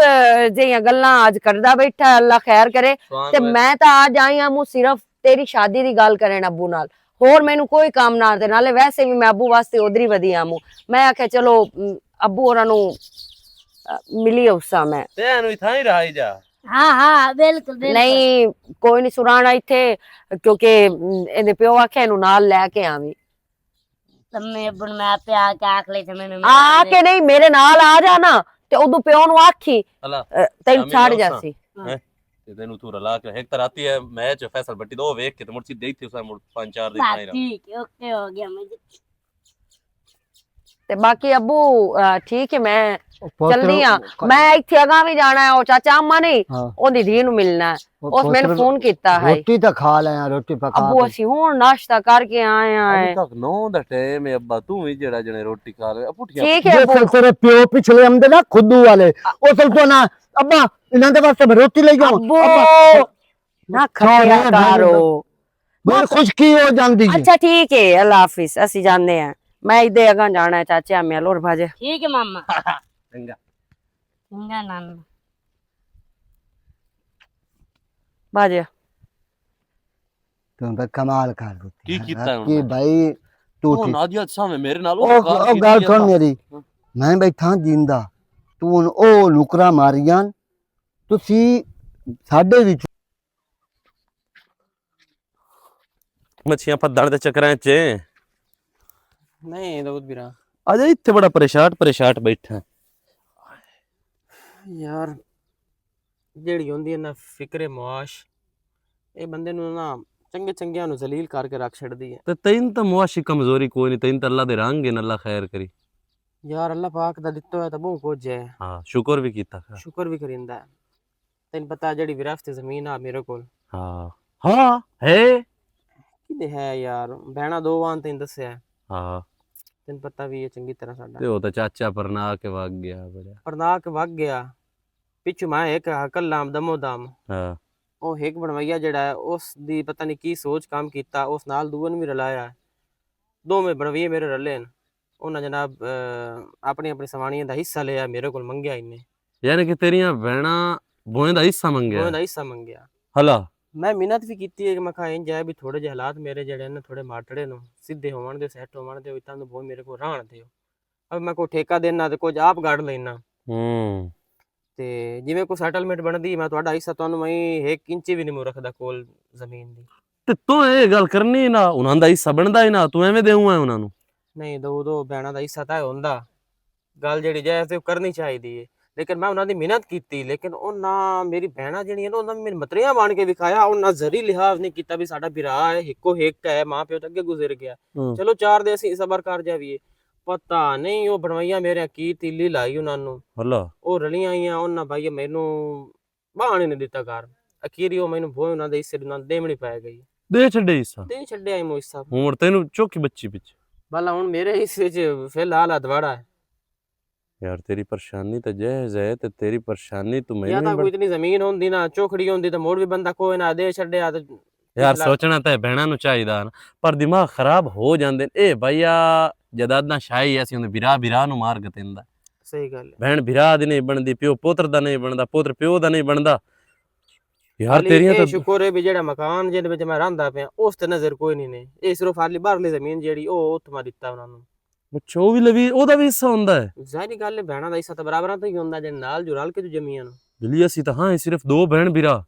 ਜਿਹੀਆਂ ਗੱਲਾਂ ਅੱਜ ਕਰਦਾ ਬੈਠਾ ਹੈ, ਅੱਲਾ ਖੈਰ ਕਰੇ ਤੇ ਮੈਂ ਤਾਂ ਅੱਜ ਆਈ ਹਾਂ ਮੂੰ ਸਿਰਫ ਤੇਰੀ ਸ਼ਾਦੀ ਦੀ ਗੱਲ ਕਰਨ ਅੱਬੂ ਨਾਲ ਹੋਰ ਮੈਨੂੰ ਕੋਈ ਕੰਮ ਨਾ ਤੇ ਨਾਲੇ ਵੈਸੇ ਵੀ ਮੈਂ ਅੱਬੂ ਵਾਸਤੇ ਉਧਰੀ ਵਧੀਆ ਮੂੰ ਮੈਂ ਆਖਿਆ ਚਲੋ ਅੱਬੂ ਹੋਰਾਂ ਨੂੰ ਮਿਲੀ ਉਸਾ ਮੈਂ ਤੇ ਇਹਨੂੰ ਇਥਾਂ ਹੀ ਰਹਾਈ ਜਾ हाँ हाँ बिल्कुल बिल्कुल ਨਹੀਂ ਕੋਈ ਨਹੀਂ ਸੁਣਾਣਾ ਇੱਥੇ ਕਿਉਂਕਿ ਇਹਦੇ ਪਿਓ ਆਖਿਆ ਇਹਨੂੰ ਨਾਲ ਲੈ ਕੇ ਆਵੀਂ तो मैं बुन में आप पे आके आख ले थे मैंने ਆ ਕੇ ਨਹੀਂ ਮੇਰੇ ਨਾਲ ਆ ਜਾ ਨਾ ਤੇ ਉਦੋਂ ਪਿਓ ਨੂੰ ਆਖੀ अला ਤੈਨੂੰ ਸ਼ਾਮੀ ਛੱਡ ਜਾਸਾਂ। ਜਾਸੀ हैं ते तेनू तू रला के एक तरह आती है मैच फैसल बट्टी दो वेख के तो मुड़ सीधे ही थे उस मुड़ 5-4 दिन बात नहीं रहा ठीक है ओके हो गया मुझे ਤੇ ਬਾਕੀ ਅੱਬੂ ਠੀਕ ਹੈ ਮੈਂ ਪੁੱਤ ਚੱਲਦੀ ਆ ਮੈਂ ਇੱਥੇ ਅਗਾਂ ਵੀ ਜਾਣਾ ਹੈ ਉਹ ਚਾਚਾ ਅੰਮਾ ਨਹੀਂ ਹਾਂ। ਉਹਦੀ ਧੀ ਨੂੰ ਮਿਲਣਾ ਹੈ ਉਹ ਉਸ ਮੈਨੂੰ ਪੁੱਤਰ ਫੋਨ ਕੀਤਾ ਹੈ ਰੋਟੀ ਤਾਂ ਖਾ ਲਿਆ ਰੋਟੀ ਪਕਾ ਅੱਬੂ ਕੇ। ਅਸੀਂ ਹੁਣ ਨਾਸ਼ਤਾ ਕਰਕੇ ਆਏ ਆ अभी तक 9 दा टाइम है अब्बा तू ही जेड़ा जने रोटी खा ले पुठिया ਠੀਕ ਹੈ ये ਅੱਬੂ फिर तेरे प्यो पिछले आंदे ना खुदू वाले ओ चल तो ना अब्बा इन्हां दे वास्ते मैं रोटी ले जाऊं ਅੱਬੂ अब्बा ਨਾ ਖੜਿਆ ਕਰੋ मेरी खुशकी हो जांदी जी ਅੱਛਾ ਠੀਕ ਹੈ ਅੱਲਾ ਹਾਫਿਜ਼ ਅਸੀਂ ਜਾਂਦੇ ਆ ਮੈਂ ਇੱਦੇ ਅਗਾਂ ਜਾਣਾ ਹੈ ਚਾਚਾ ਮੈਂ ਲੋਰ ਭਾਜੇ ठीक है मामा चंगा चंगा नाना ਭਾਜੇ तुम तो कमाल कर दो की कीता है कि उन्होंने? भाई तू ओ नादिया सामने मेरे नाल ओ गल सुन मेरी मैं बैठा जिंदा तू हुन ओ नुकरा मारियां तुसी साडे विच मच्छियां फद्दण दे चक्करां च नहीं दाऊद बिरा आजा इत्थे बड़ा परेशान बैठा यार ਜਿਹੜੀ ਹੁੰਦੀ ਹੈ ਨਾ ਫਿਕਰੇ ਮੁਆਸ਼ ਇਹ ਬੰਦੇ ਨੂੰ ਨਾ ਚੰਗੇ ਚੰਗਿਆਂ ਨੂੰ ਜ਼ਲੀਲ ਕਰਕੇ ਰੱਖ ਛੱਡਦੀ ਹੈ ਤੇ ਤੈਨੂੰ ਤਾਂ ਮੁਆਸ਼ੀ ਕਮਜ਼ੋਰੀ ਕੋਈ ਨਹੀਂ ਤੈਨੂੰ ਤਾਂ ਅੱਲਾ ਦੇ ਰੰਗ ਨੇ ਅੱਲਾ ਖੈਰ ਕਰੀ ਯਾਰ ਅੱਲਾਹ ਪਾਕ ਦਾ ਦਿੱਤਾ ਹੋਇਆ ਤਾਂ ਬਹੁਤ ਕੁਝ ਹੈ ਹਾਂ ਸ਼ੁਕਰ ਵੀ ਕੀਤਾ ਕਰ। ਸ਼ੁਕਰ ਵੀ ਕਰਿੰਦਾ ਹੈ ਤੈਨੂੰ ਪਤਾ ਜਿਹੜੀ ਵਿਰਾਸਤ ਜ਼ਮੀਨ ਆ ਮੇਰੇ ਕੋਲ ਹਾਂ ਹਾਂ ਹੈ ਕਿਤੇ ਹੈ ਯਾਰ ਭੈਣਾ ਦੋ ਵਾਂ ਤੈਨੂੰ ਦੱਸਿਆ ਹੈ। ਹਾਂ ਤੈਨੂੰ ਪਤਾ ਵੀ ਹੈ ਚੰਗੀ ਤਰ੍ਹਾਂ ਸਾਡਾ ਤੇ ਉਹ ਤਾਂ ਚਾਚਾ ਪਰਨਾ ਕੇ ਵਗ ਗਿਆ ਬੜਿਆ ਪਰਨਾਕ ਵਗ ਗਿਆ ਪਿੱਛੋਂ ਮੈਂ ਇੱਕ ਹਕਲਾਮ ਦਮੋ ਦਮ ਹਾਂ ਉਹ ਇੱਕ ਬਣਵਈਆ ਜਿਹੜਾ ਹੈ ਉਸ ਦੀ ਪਤਾ ਨਹੀਂ ਕੀ ਸੋਚ ਕੰਮ ਕੀਤਾ ਉਸ ਨਾਲ ਦੂਏ ਨੂੰ ਵੀ ਰਲਾਇਆ ਦੋਵੇਂ ਬਣਵਈਏ ਮੇਰੇ ਰਲੇ ਨੇ ਉਹਨਾਂ ਜਨਾਬ ਆਪਣੀ ਆਪਣੀ ਸਵਾਣੀਆਂ ਦਾ ਹਿੱਸਾ ਲਿਆ ਮੇਰੇ ਕੋਲ ਮੰਗਿਆ ਇਹਨੇ ਯਾਨੀ ਕਿ ਤੇਰੀਆਂ ਭੈਣਾਂ ਬੋਏ ਦਾ ਹਿੱਸਾ ਦੋਵੇਂ ਮੰਗਿਆ ਦਾ ਹਿੱਸਾ ਮੰਗਿਆ ਹਲਾ ਮੈਂ ਮਿਹਨਤ ਵੀ ਕੀਤੀ ਹੈ ਕਿ ਮੈਂ ਕਿਹਾ ਇੰਜ ਹੈ ਵੀ ਥੋੜੇ ਜਿਹੇ ਹਾਲਾਤ ਮੇਰੇ ਜਿਹੜੇ ਨੇ ਥੋੜੇ ਮਾਟੜੇ ਨੂੰ ਸਿੱਧੇ ਹੋਵਣ ਦੇ ਸੈੱਟ ਹੋਵਣ ਦੇ ਇਤਾਂ ਨੂੰ ਬਹੁਤ ਮੇਰੇ ਕੋਲ ਰਹਿਣ ਦਿਓ ਅਬ ਮੈਂ ਕੋਈ ਠੇਕਾ ਦੇਣਾ ਤੇ ਕੁਝ ਆਪ ਗੜ ਲੈਣਾ ਹੂੰ ਤੇ ਜਿਵੇਂ ਕੋਈ ਸੈਟਲਮੈਂਟ ਬਣਦੀ ਮੈਂ ਤੁਹਾਡਾ ਹਿੱਸਾ ਤੁਹਾਨੂੰ ਮੈਂ 1 ਇੰਚ ਵੀ ਨਹੀਂ ਮੋ ਰੱਖਦਾ ਕੋਲ ਜ਼ਮੀਨ ਦੀ ਤੇ ਤੂੰ ਇਹ ਗੱਲ ਕਰਨੀ ਨਾ ਉਹਨਾਂ ਦਾ ਹਿੱਸਾ ਬਣਦਾ ਹੀ ਨਾ ਤੂੰ ਐਵੇਂ ਦੇਊਂ ਉਹਨਾਂ ਨੂੰ ਨਹੀਂ ਦੋ ਭੈਣਾਂ ਦਾ ਹਿੱਸਾ ਤਾਂ ਹੁੰਦਾ ਗੱਲ ਜਿਹੜੀ ਜਾਇਜ਼ ਤੇ ਉਹ ਕਰਨੀ ਚਾਹੀਦੀ ਹੈ ਲੇਕਿਨ ਮੈਂ ਉਹਨਾਂ ਦੀ ਮਿਹਨਤ ਕੀਤੀ ਲੇਕਿਨ ਉਹਨਾਂ ਮੇਰੀ ਭੈਣਾਂ ਜਿਹੜੀਆਂ ਨੇ ਉਹਨਾਂ ਮੇਰੇ ਮਤਰੀਆਂ ਬਣ ਕੇ ਵਿਖਾਇਆ ਉਹਨਾਂ ਜ਼ਰੀ ਲਿਹਾਜ਼ ਨਹੀਂ ਕੀਤਾ ਵੀ ਸਾਡਾ ਭਰਾ ਹੈ ਇੱਕੋ ਇੱਕ ਹੈ ਮਾਂ ਪਿਓ ਤਾਂ ਅੱਗੇ ਗੁਜ਼ਰ ਗਿਆ ਚਲੋ ਚਾਰ ਦੇ ਅਸੀਂ ਸਬਰ ਕਰ ਜਾਵੀਏ ਪਤਾ ਨਹੀਂ ਉਹ ਬਣਵਾਈਆਂ ਮੇਰੇ ਕੀ ਤੀਲੀ ਲਾਈ ਉਹਨਾਂ ਨੂੰ ਹਲਾ ਉਹ ਰਲੀਆਂ ਆਈਆਂ ਉਹਨਾਂ ਭਾਈ ਮੈਨੂੰ ਬਾਹਣੇ ਨਹੀਂ ਦਿੱਤਾ ਘਰ ਅਖੀਰੀ ਉਹ ਮੈਨੂੰ ਬਹੁਤ ਉਹਨਾਂ ਦੇ ਹਿੱਸੇ ਨਾਲ ਦੇਵਣੀ ਪੈ ਗਈ ਦੇ ਛੱਡੇ ਹਿੱਸਾ ਤੇ ਛੱਡਿਆ ਮੋ ਹਿੱਸਾ ਹੁਣ ਤੈਨੂੰ ਚੌਕੀ ਬੱਚੀ ਪਿੱਛੇ ਭਲਾ ਹੁਣ ਮੇਰੇ ਹਿੱਸੇ 'ਚ ਫਿਲਹਾਲ ਅਦਵਾੜਾ ਹੈ ਯਾਰ ਤੇਰੀ ਪਰੇਸ਼ਾਨੀ ਤਾਂ ਜਾਇਜ਼ ਹੈ ਤੇ ਤੇਰੀ ਪਰੇਸ਼ਾਨੀ ਤੂੰ ਜਾਂ ਮੈਨੂੰ ਤਾਂ ਕੋਈ ਇਤਨੀ ਜ਼ਮੀਨ ਹੁੰਦੀ ਨਾ ਚੋਖੜੀ ਹੁੰਦੀ ਤਾਂ ਮੋੜ ਵੀ ਬੰਦਾ ਕੋਈ ਨਾ ਦੇ ਛੱਡਿਆ ਤੇ ਯਾਰ ਸੋਚਣਾ ਤਾਂ ਭੈਣਾਂ ਨੂੰ ਚਾਹੀਦਾ ਨਾ ਪਰ ਦਿਮਾਗ ਖਰਾਬ ਹੋ ਜਾਂਦੇ ਨੇ ਇਹ ਭਈਆ ਜਦਾਦਾਂ ਸ਼ਾਹੀ ਐਸੀ ਹੁੰਦੀ ਬਿਰਾ ਨੂੰ ਮਾਰ ਗਤਿੰਦਾ ਸਹੀ ਗੱਲ ਹੈ ਭੈਣ ਬਿਰਾ ਦੀ ਨਹੀਂ ਬਣਦੀ ਪਿਓ ਪੁੱਤਰ ਦਾ ਨਹੀਂ ਬਣਦਾ ਪੁੱਤਰ ਪਿਓ ਦਾ ਨਹੀਂ ਬਣਦਾ ਯਾਰ ਹਾਲੀ ਤੇਰੀਆਂ ਇਹ ਤਾਂ ਸ਼ੁਕਰ ਹੈ ਵੀ ਜਿਹੜਾ ਮਕਾਨ ਜਿਹਦੇ ਵਿੱਚ ਮੈਂ ਰਹਿੰਦਾ ਪਿਆ ਉਸ ਤੇ ਨਜ਼ਰ ਕੋਈ ਨਹੀਂ ਨੇ ਇਹ ਸਿਰਫ ਹਾਲੀ ਬਾਹਰਲੀ ਜ਼ਮੀਨ ਜਿਹੜੀ ਉਹ ਉੱਥੋਂ ਦਿੱਤਾ ਉਹਨਾਂ ਨੂੰ ਬੱਚੋ ਵੀ ਲਵੀ ਉਹਦਾ ਵੀ ਹਿੱਸਾ ਹੁੰਦਾ ਹੈ ਜ਼ਾਹਿਰੀ ਗੱਲ ਹੈ ਭੈਣਾਂ ਦਾ ਹਿੱਸਾ ਤਾਂ ਬਰਾਬਰਾਂ ਤੋਂ ਹੀ ਹੁੰਦਾ ਜੇ ਨਾਲ ਜੋ ਰਲ ਕੇ ਜੋ ਜਮੀਆਂ ਨੂੰ ਬਿਲੀ ਅਸੀਂ ਤਾਂ ਹਾਂ ਸਿਰਫ 2 ਭੈਣ ਬਿਰਾ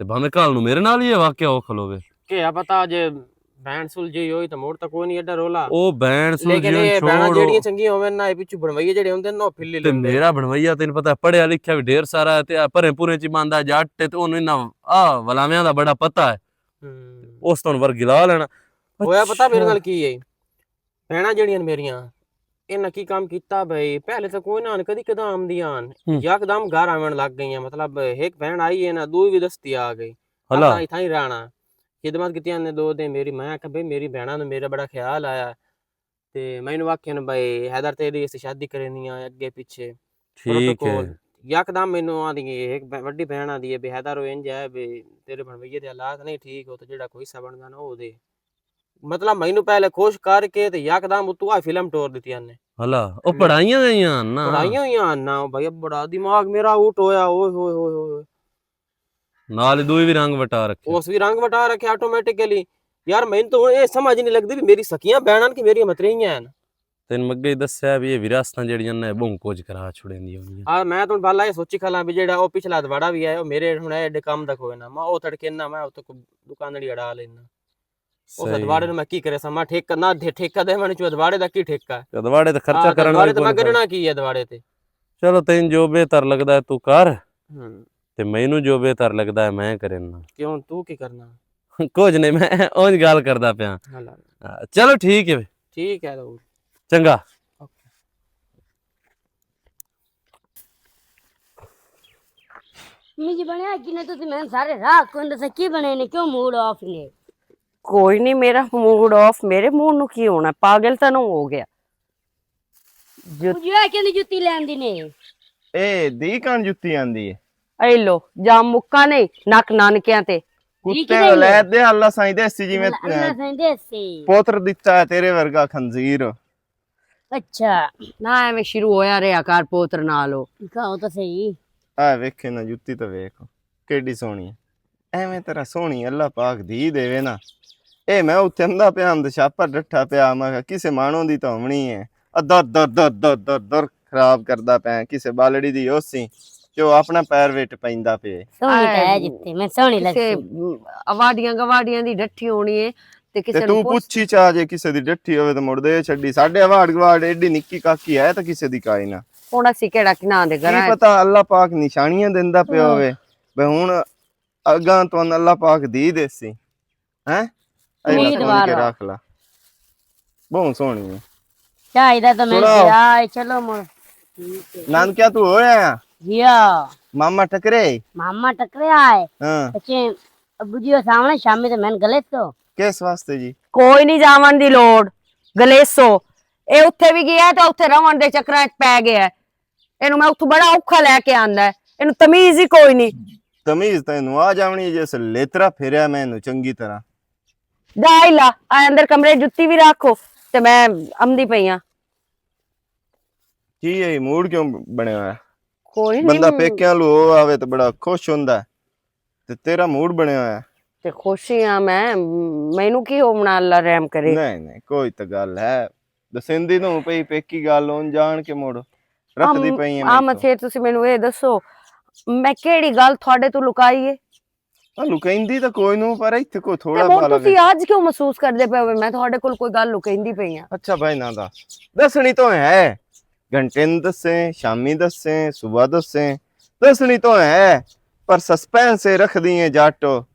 ਤੇ ਭਾਵੇਂ ਕੱਲ ਨੂੰ ਮੇਰੇ ਨਾਲ ਹੀ ਇਹ ਵਾਕਿਆ ਹੋ ਖਲੋਵੇ ਕਿ ਆ ਪਤਾ ਜੇ ਭੈਣ ਸੁਲਝੀ ਹੋਈ ਤਾਂ ਮੋੜ ਤਾਂ ਕੋਈ ਨਹੀਂ ਐਡਾ ਰੋਲਾ ਉਹ ਭੈਣ ਲੇਕਿਨ ਸੁਲਝੀ ਇਹ ਭੈਣਾਂ ਛੋੜ ਜਿਹੜੀਆਂ ਚੰਗੀਆਂ ਹੋਵੇ ਨਾ ਇਹ ਪਿੱਛੋਂ ਬਣਵਾਈਏ ਜਿਹੜੇ ਹੁੰਦੇ ਨੇ ਨਾ ਉਹ ਫਿੱਲੀ ਤੇ ਲੈਂਦੇ ਮੇਰਾ ਬਣਵਈਆ ਤੈਨੂੰ ਪਤਾ ਪੜਿਆ ਲਿਖਿਆ ਵੀ ਢੇਰ ਸਾਰਾ ਹੈ ਤੇ ਆ ਭਰੇ ਪੂਰੇ ਚ ਬੰਦਾ ਜੱਟ ਤੇ ਉਹਨੂੰ ਇਹਨਾਂ ਆ ਵਲਾਵਿਆਂ ਦਾ ਬੜਾ ਪਤਾ ਹੈ ਉਸ ਤੋਂ ਵਰ ਗਿਲਾ ਲੈਣਾ ਹੋਇਆ ਪਤਾ ਮੇਰੇ ਨਾਲ ਕੀ ਹੈ ਭੈਣਾਂ ਜਿਹੜੀਆਂ ਨੇ ਮੇਰੀਆਂ ਇਹਨਾਂ ਕੀ ਕੰਮ ਕੀਤਾ ਬਈ ਪਹਿਲੇ ਤਾਂ ਕੋਈ ਨਾ ਕਦੀ ਕਦਾਂ ਆਉਂਦੀਆਂ ਯਕਦਮ ਘਰ ਆਵਣ ਲੱਗ ਗਈਆਂ ਮਤਲਬ ਇੱਕ ਭੈਣ ਆਈ ਹੈ ਨਾ ਦੂਈ ਵੀ ਦਸਤੀ ਆ ਗਈ ਹਲਾ ਇੱਥਾਂ ਹੀ ਰਹਿਣਾ ਖਿਦਮਤ ਕੀਤੀਆਂ ਨੇ 2 ਦਿਨ ਮੇਰੀ ਮੈਂ ਆਖਿਆ ਬਈ ਮੇਰੀ ਭੈਣਾਂ ਨੂੰ ਮੇਰਾ ਬੜਾ ਖਿਆਲ ਆਇਆ ਤੇ ਮੈਨੂੰ ਆਖਿਆ ਨਾ ਬਈ ਹੈਦਰ ਤੇਰੀ ਇਸ ਸ਼ਾਦੀ ਕਰਨੀ ਆ ਅੱਗੇ ਪਿੱਛੇ ਠੀਕ ਹੈ ਯਕਦਮ ਮੈਨੂੰ ਆਦੀ ਇੱਕ ਵੱਡੀ ਭੈਣ ਆਦੀ ਹੈ ਵੀ ਹੈਦਰ ਉਹ ਇੰਜ ਹੈ ਵੀ ਤੇਰੇ ਬਣਵਈਏ ਦੇ ਹਾਲਾਤ ਨਹੀਂ ਠੀਕ ਹੋ ਤਾਂ ਜਿਹੜਾ ਕੋਈ ਹਿੱਸਾ ਬਣਦਾ ਨਾ ਉਹ ਦੇ ਮਤਲਬ ਮੈਨੂੰ ਪਹਿਲੇ ਖੁਸ਼ ਕਰਕੇ ਤੇ ਯਕਦਮ ਉਤੋਂ ਆ ਫਿਲਮ ਟੋਰ ਦਿੱਤੀਆਂ ਨੇ ਹਲਾ ਉਹ ਪੜਾਈਆਂ ਗਈਆਂ ਨਾ ਪੜਾਈਆਂ ਹੋਈਆਂ ਨਾ ਭਾਈ ਬੜਾ ਦਿਮਾਗ ਮੇਰਾ ਉਟ ਹੋਇਆ ਓਏ ਹੋਏ ਹੋਏ ਹੋਏ ਨਾਲ ਹੀ ਦੋਈ ਵੀ ਰੰਗ ਵਟਾ ਰੱਖੇ ਉਸ ਵੀ ਰੰਗ ਵਟਾ ਰੱਖਿਆ ਆਟੋਮੈਟਿਕਲੀ ਯਾਰ ਮੈਨੂੰ ਤਾਂ ਇਹ ਸਮਝ ਨਹੀਂ ਲੱਗਦੀ ਵੀ ਮੇਰੀ ਸਕੀਆਂ ਭੈਣਾਂ ਕਿ ਮੇਰੀਆਂ ਮਤਰੀਆਂ ਹਨ ਤੈਨੂੰ ਅੱਗੇ ਹੀ ਦੱਸਿਆ ਵੀ ਇਹ ਵਿਰਾਸਤਾਂ ਜਿਹੜੀਆਂ ਨੇ ਬਹੁਤ ਕੁਝ ਕਰਾ ਛੁੜੇਂਦੀਆਂ ਹੁੰਦੀਆਂ। ਆ ਮੈਂ ਤੁਹਾਨੂੰ ਬਾਲਾ ਇਹ ਸੋਚੀ ਖਲਾ ਵੀ ਜਿਹੜਾ ਉਹ ਪਿਛਲਾ ਦਵਾੜਾ ਵੀ ਹੈ ਉਹ ਮੇਰੇ ਹੁਣ ਐਡੇ ਕੰਮ ਦਾ ਕੋਈ ਨਾ ਮੈਂ ਉਹ ਤੜਕੇ ਨਾ ਮੈਂ ਉੱਥੇ ਦੁਕਾਨੜੀ ਅੜਾ ਲੈਣਾ ਉਸ ਸਹੀ। ਦਵਾੜੇ ਨੂੰ ਮੈਂ ਕੀ ਕਰੇ ਸਾਂ ਮੈਂ ਠੇਕਾ ਨਾ ਠੇਕਾ ਦੇ ਮੈਨੂੰ ਚੋ ਦਵਾੜੇ ਦਾ ਕੀ ਠੇਕਾ ਹੈ ਦਵਾੜੇ ਤੇ ਖਰਚਾ ਕਰਨ ਦਵਾੜੇ ਤੇ ਵਾਲੀ ਮੈਂ ਕੋਈ ਕਰਨਾ ਕੀ ਹੈ ਦਵਾੜੇ ਤੇ। ਚਲੋ ਤੈਨੂੰ ਜੋ ਬਿਹਤਰ ਲੱਗਦਾ ਹੈ ਤੂੰ ਕਰ, ਹੂੰ ਤੇ ਮੈਨੂੰ ਜੋ ਬਿਹਤਰ ਲੱਗਦਾ ਹੈ ਮੈਂ ਕਰਨਾ। ਕਿਉਂ ਤੂੰ ਕੀ ਕਰਨਾ? ਕੁਝ ਨਹੀਂ, ਮੈਂ ਉਂਝ ਗੱਲ ਕਰਦਾ ਪਿਆ। ਹਲਾ ਚਲੋ ਠੀਕ ਹੈ, ਠੀਕ ਹੈ ਤਾਂ ਚੰਗਾ। मुझे बनया कि नहीं तो मैं सारे रात को अंदर से की बने ने क्यों मूड ऑफ ने ਕੋਈ ਨਹੀਂ, ਮੇਰਾ ਮੂਡ ਆਫ, ਮੇਰੇ ਮੂਡ ਨੂੰ ਕੀ ਹੋਣਾ, ਪਾਗਲ ਤਾਂ ਨੂੰ ਹੋ ਗਿਆ। मुझे है कि जुत्ती लेन दी ने ਇਹ ਦੀ ਕਣ ਜੁੱਤੀ ਆਂਦੀ ਹੈ ਐ ਲੋ ਜਾਂ ਮੁੱਕਾ ਨਹੀਂ ਨੱਕ ਨਾਨਕਿਆਂ ਤੇ। ਕੁੱਤੇ ਵਲੈਤ ਦੇ ਅੱਲਾ ਸਾਈਂ ਦੇਸੀ ਜਿਵੇਂ अल्लाह सेंदे से ਪੋਤਰ ਦਿੱਤਾ ਹੈ ਤੇਰੇ ਵਰਗਾ ਖੰਜ਼ੀਰ। अच्छा ਨਾ ਐਵੇਂ ਸ਼ੁਰੂ ਹੋਇਆ ਰਿਹਾ ਕਰ ਪੋਤਰ ਨਾਲ ਉਹ। कहो तो सही ਆ ਵੇਖੇ ਨਾ ਜੁੱਤੀ ਤਾਂ ਵੇਖ ਕਿੱਡੀ ਸੋਹਣੀ ਹੈ। ਐਵੇਂ ਤੇਰਾ ਸੋਹਣੀ ਅੱਲਾ ਪਾਕ ਦੀ ਦੇਵੇ ਨਾ। ਇਹ ਮੈਂ ਉੱਥੇ ਅੰਦਾ ਪਿਆ ਅੰਦ ਛਾਪਾ ਡੱਠਾ ਪਿਆ, ਮੈਂ ਕਿਹਾ ਕਿਸੇ ਮਾਣੋਂ ਦੀ ਤਾਂ ਹੋਣੀ ਹੈ। ਦਰ ਦਰ ਦਰ ਦਰ ਦਰ ਦਰ ਖਰਾਬ ਕਰਦਾ ਪਿਆ ਕਿਸੇ ਬਾਲੜੀ ਦੀ ਉਸੀ ਜੋ ਆਪਣਾ ਪੈਰ ਵਿੱਚ ਪੈਂਦਾ ਪਏ। सोनी तो है जित्ते मैं सोनी ਕਿਸੇ लगती ਅਵਾਡੀਆਂ ਗਵਾਡੀਆਂ ਦੀ ਡੱਠੀ ਹੋਣੀ ਏ ਤੇ ਕਿਸੇ ਤੇ ਨੂੰ ਤੂੰ ਪੁੱਛੀ ਚਾ ਜੇ ਕਿਸੇ ਦੀ ਡੱਠੀ ਹੋਵੇ ਤਾਂ ਮੁੜਦੇ ਛੱਡੀ। ਸਾਡੇ ਅਵਾੜ ਗਵਾੜ ਏਡੀ ਨਿੱਕੀ ਕਾਕੀ ਹੈ ਤਾਂ ਕਿਸੇ ਦੀ ਕਾਈ ਨਾ। ਹੁਣ ਅਸੀਂ ਕਿਹੜਾ ਕਿਨਾਂ ਦੇ ਕੀ ਘਰਾਂ ਪਤਾ ਅੱਲਾ ਪਾਕ ਨਿਸ਼ਾਨੀਆਂ ਦਿੰਦਾ ਪਿਆ ਹੋਵੇ ਬਈ ਹੁਣ ਅੱਗਾ ਤੋਂ ਅੱਲਾ ਪਾਕ ਦੀ ਦੇਸੀ ਹੈ। ਉਮੀਦਵਾਰ ਕੇ ਆ। ਰੱਖ ਲਾ, ਬਹੁਤ ਸੋਹਣੀ ਹੈ। चाहिए तो मैं सुनाओ। आए चलो मोर ਨਾਨਕਿਆ ਤੂੰ ਹੋਇਆ या ਮਾਮਾ ਟਕਰੇ? मामा टकरे आए ਹਾਂ बच्चे अबू जी सामने शामी तो मैंने गलत तो ਕਿਸ ਵਾਸਤੇ ਜੀ? ਕੋਈ ਨਹੀਂ ਜਾਵਣ ਦੀ ਲੋੜ। ਗਲੇਸੋ ਇਹ ਉੱਥੇ ਵੀ ਗਿਆ ਤਾਂ ਉੱਥੇ ਰਵਣ ਦੇ ਚੱਕਰਾਂ 'ਚ ਪੈ ਗਿਆ। ਇਹਨੂੰ ਮੈਂ ਉੱਥੋਂ ਬੜਾ ਔਖਾ ਲੈ ਕੇ ਆਂਦਾ, ਇਹਨੂੰ ਤਮੀਜ਼ ਹੀ ਕੋਈ ਨਹੀਂ। ਤਮੀਜ਼ ਤੈਨੂੰ ਆ ਜਾਵਣੀ ਜਿਸ ਲੇਤਰਾ ਫੇਰਿਆ ਮੈਨੂੰ ਚੰਗੀ ਤਰ੍ਹਾਂ। ਜਾਇਲਾ ਆ ਅੰਦਰ ਕਮਰੇ 'ਚ ਜੁੱਤੀ ਵੀ ਰੱਖੋ ਤੇ ਮੈਂ ਆਂਦੀ ਪਈ ਆ। ਕੀ ਇਹ ਮੂਡ ਕਿਉਂ ਬਣਿਆ ਹੋਇਆ? ਕੋਈ ਬੰਦਾ ਨਹੀਂ ਪੇਕਿਆਂ ਲੋ ਆਵੇ ਤਾਂ ਬੜਾ ਖੁਸ਼ ਹੁੰਦਾ ਹੈ, ਤੇ ਤੇਰਾ ਮੂਡ ਬਣਿਆ ਹੋਇਆ। ਤੇ ਖੁਸ਼ੀ ਆ ਮੈਂ, ਮੈਨੂੰ ਕੀ ਹੋਣਾ, ਅੱਲਾ ਰਹਿਮ ਕਰੇ। ਨਹੀਂ ਨਹੀਂ ਕੋਈ ਤਾਂ ਗੱਲ ਹੈ ਦਸਿੰਦੀ ਨੂੰ ਪਈ ਪੇਕੀ ਗੱਲ ਹੋਣ ਜਾਣ ਕੇ ਮੋੜ ਰੱਖਦੀ ਪਈ ਹੈ। ਆ ਮਥੇ ਤੁਸੀਂ ਮੈਨੂੰ ਇਹ ਦੱਸੋ ਮੈਂ ਕਿਹੜੀ ਗੱਲ ਤੁਹਾਡੇ ਤੋਂ ਲੁਕਾਈ ਏ? ਲੁਕਾਈਂਦੀ ਤਾਂ ਕੋਈ ਨੂੰ, ਪਰ ਇੱਥੇ ਕੋਈ ਤੇ ਥੋੜਾ ਹੁਣ ਬਾਲਾ ਤੁਸੀਂ ਅੱਜ ਕਿਉਂ ਮਹਿਸੂਸ ਕਰਦੇ ਪਏ ਹੋ ਮੈਂ ਤੁਹਾਡੇ ਕੋਲ ਕੋਈ ਗੱਲ ਲੁਕਾਈਂਦੀ ਪਈ ਆ? ਅੱਛਾ ਭਾਈ ਨਾ ਦੱਸਣੀ ਤਾਂ ਹੈ, ਘੰਟੇ ਨੂੰ ਦੱਸੇ, ਸ਼ਾਮੀ ਦੱਸੇ, ਸਵੇਰ ਦੱਸੇ, ਦੱਸਣੀ ਤਾਂ ਹੈ, ਪਰ ਸਸਪੈਂਸ ਰੱਖਦੀ ਹੈ ਜੱਟ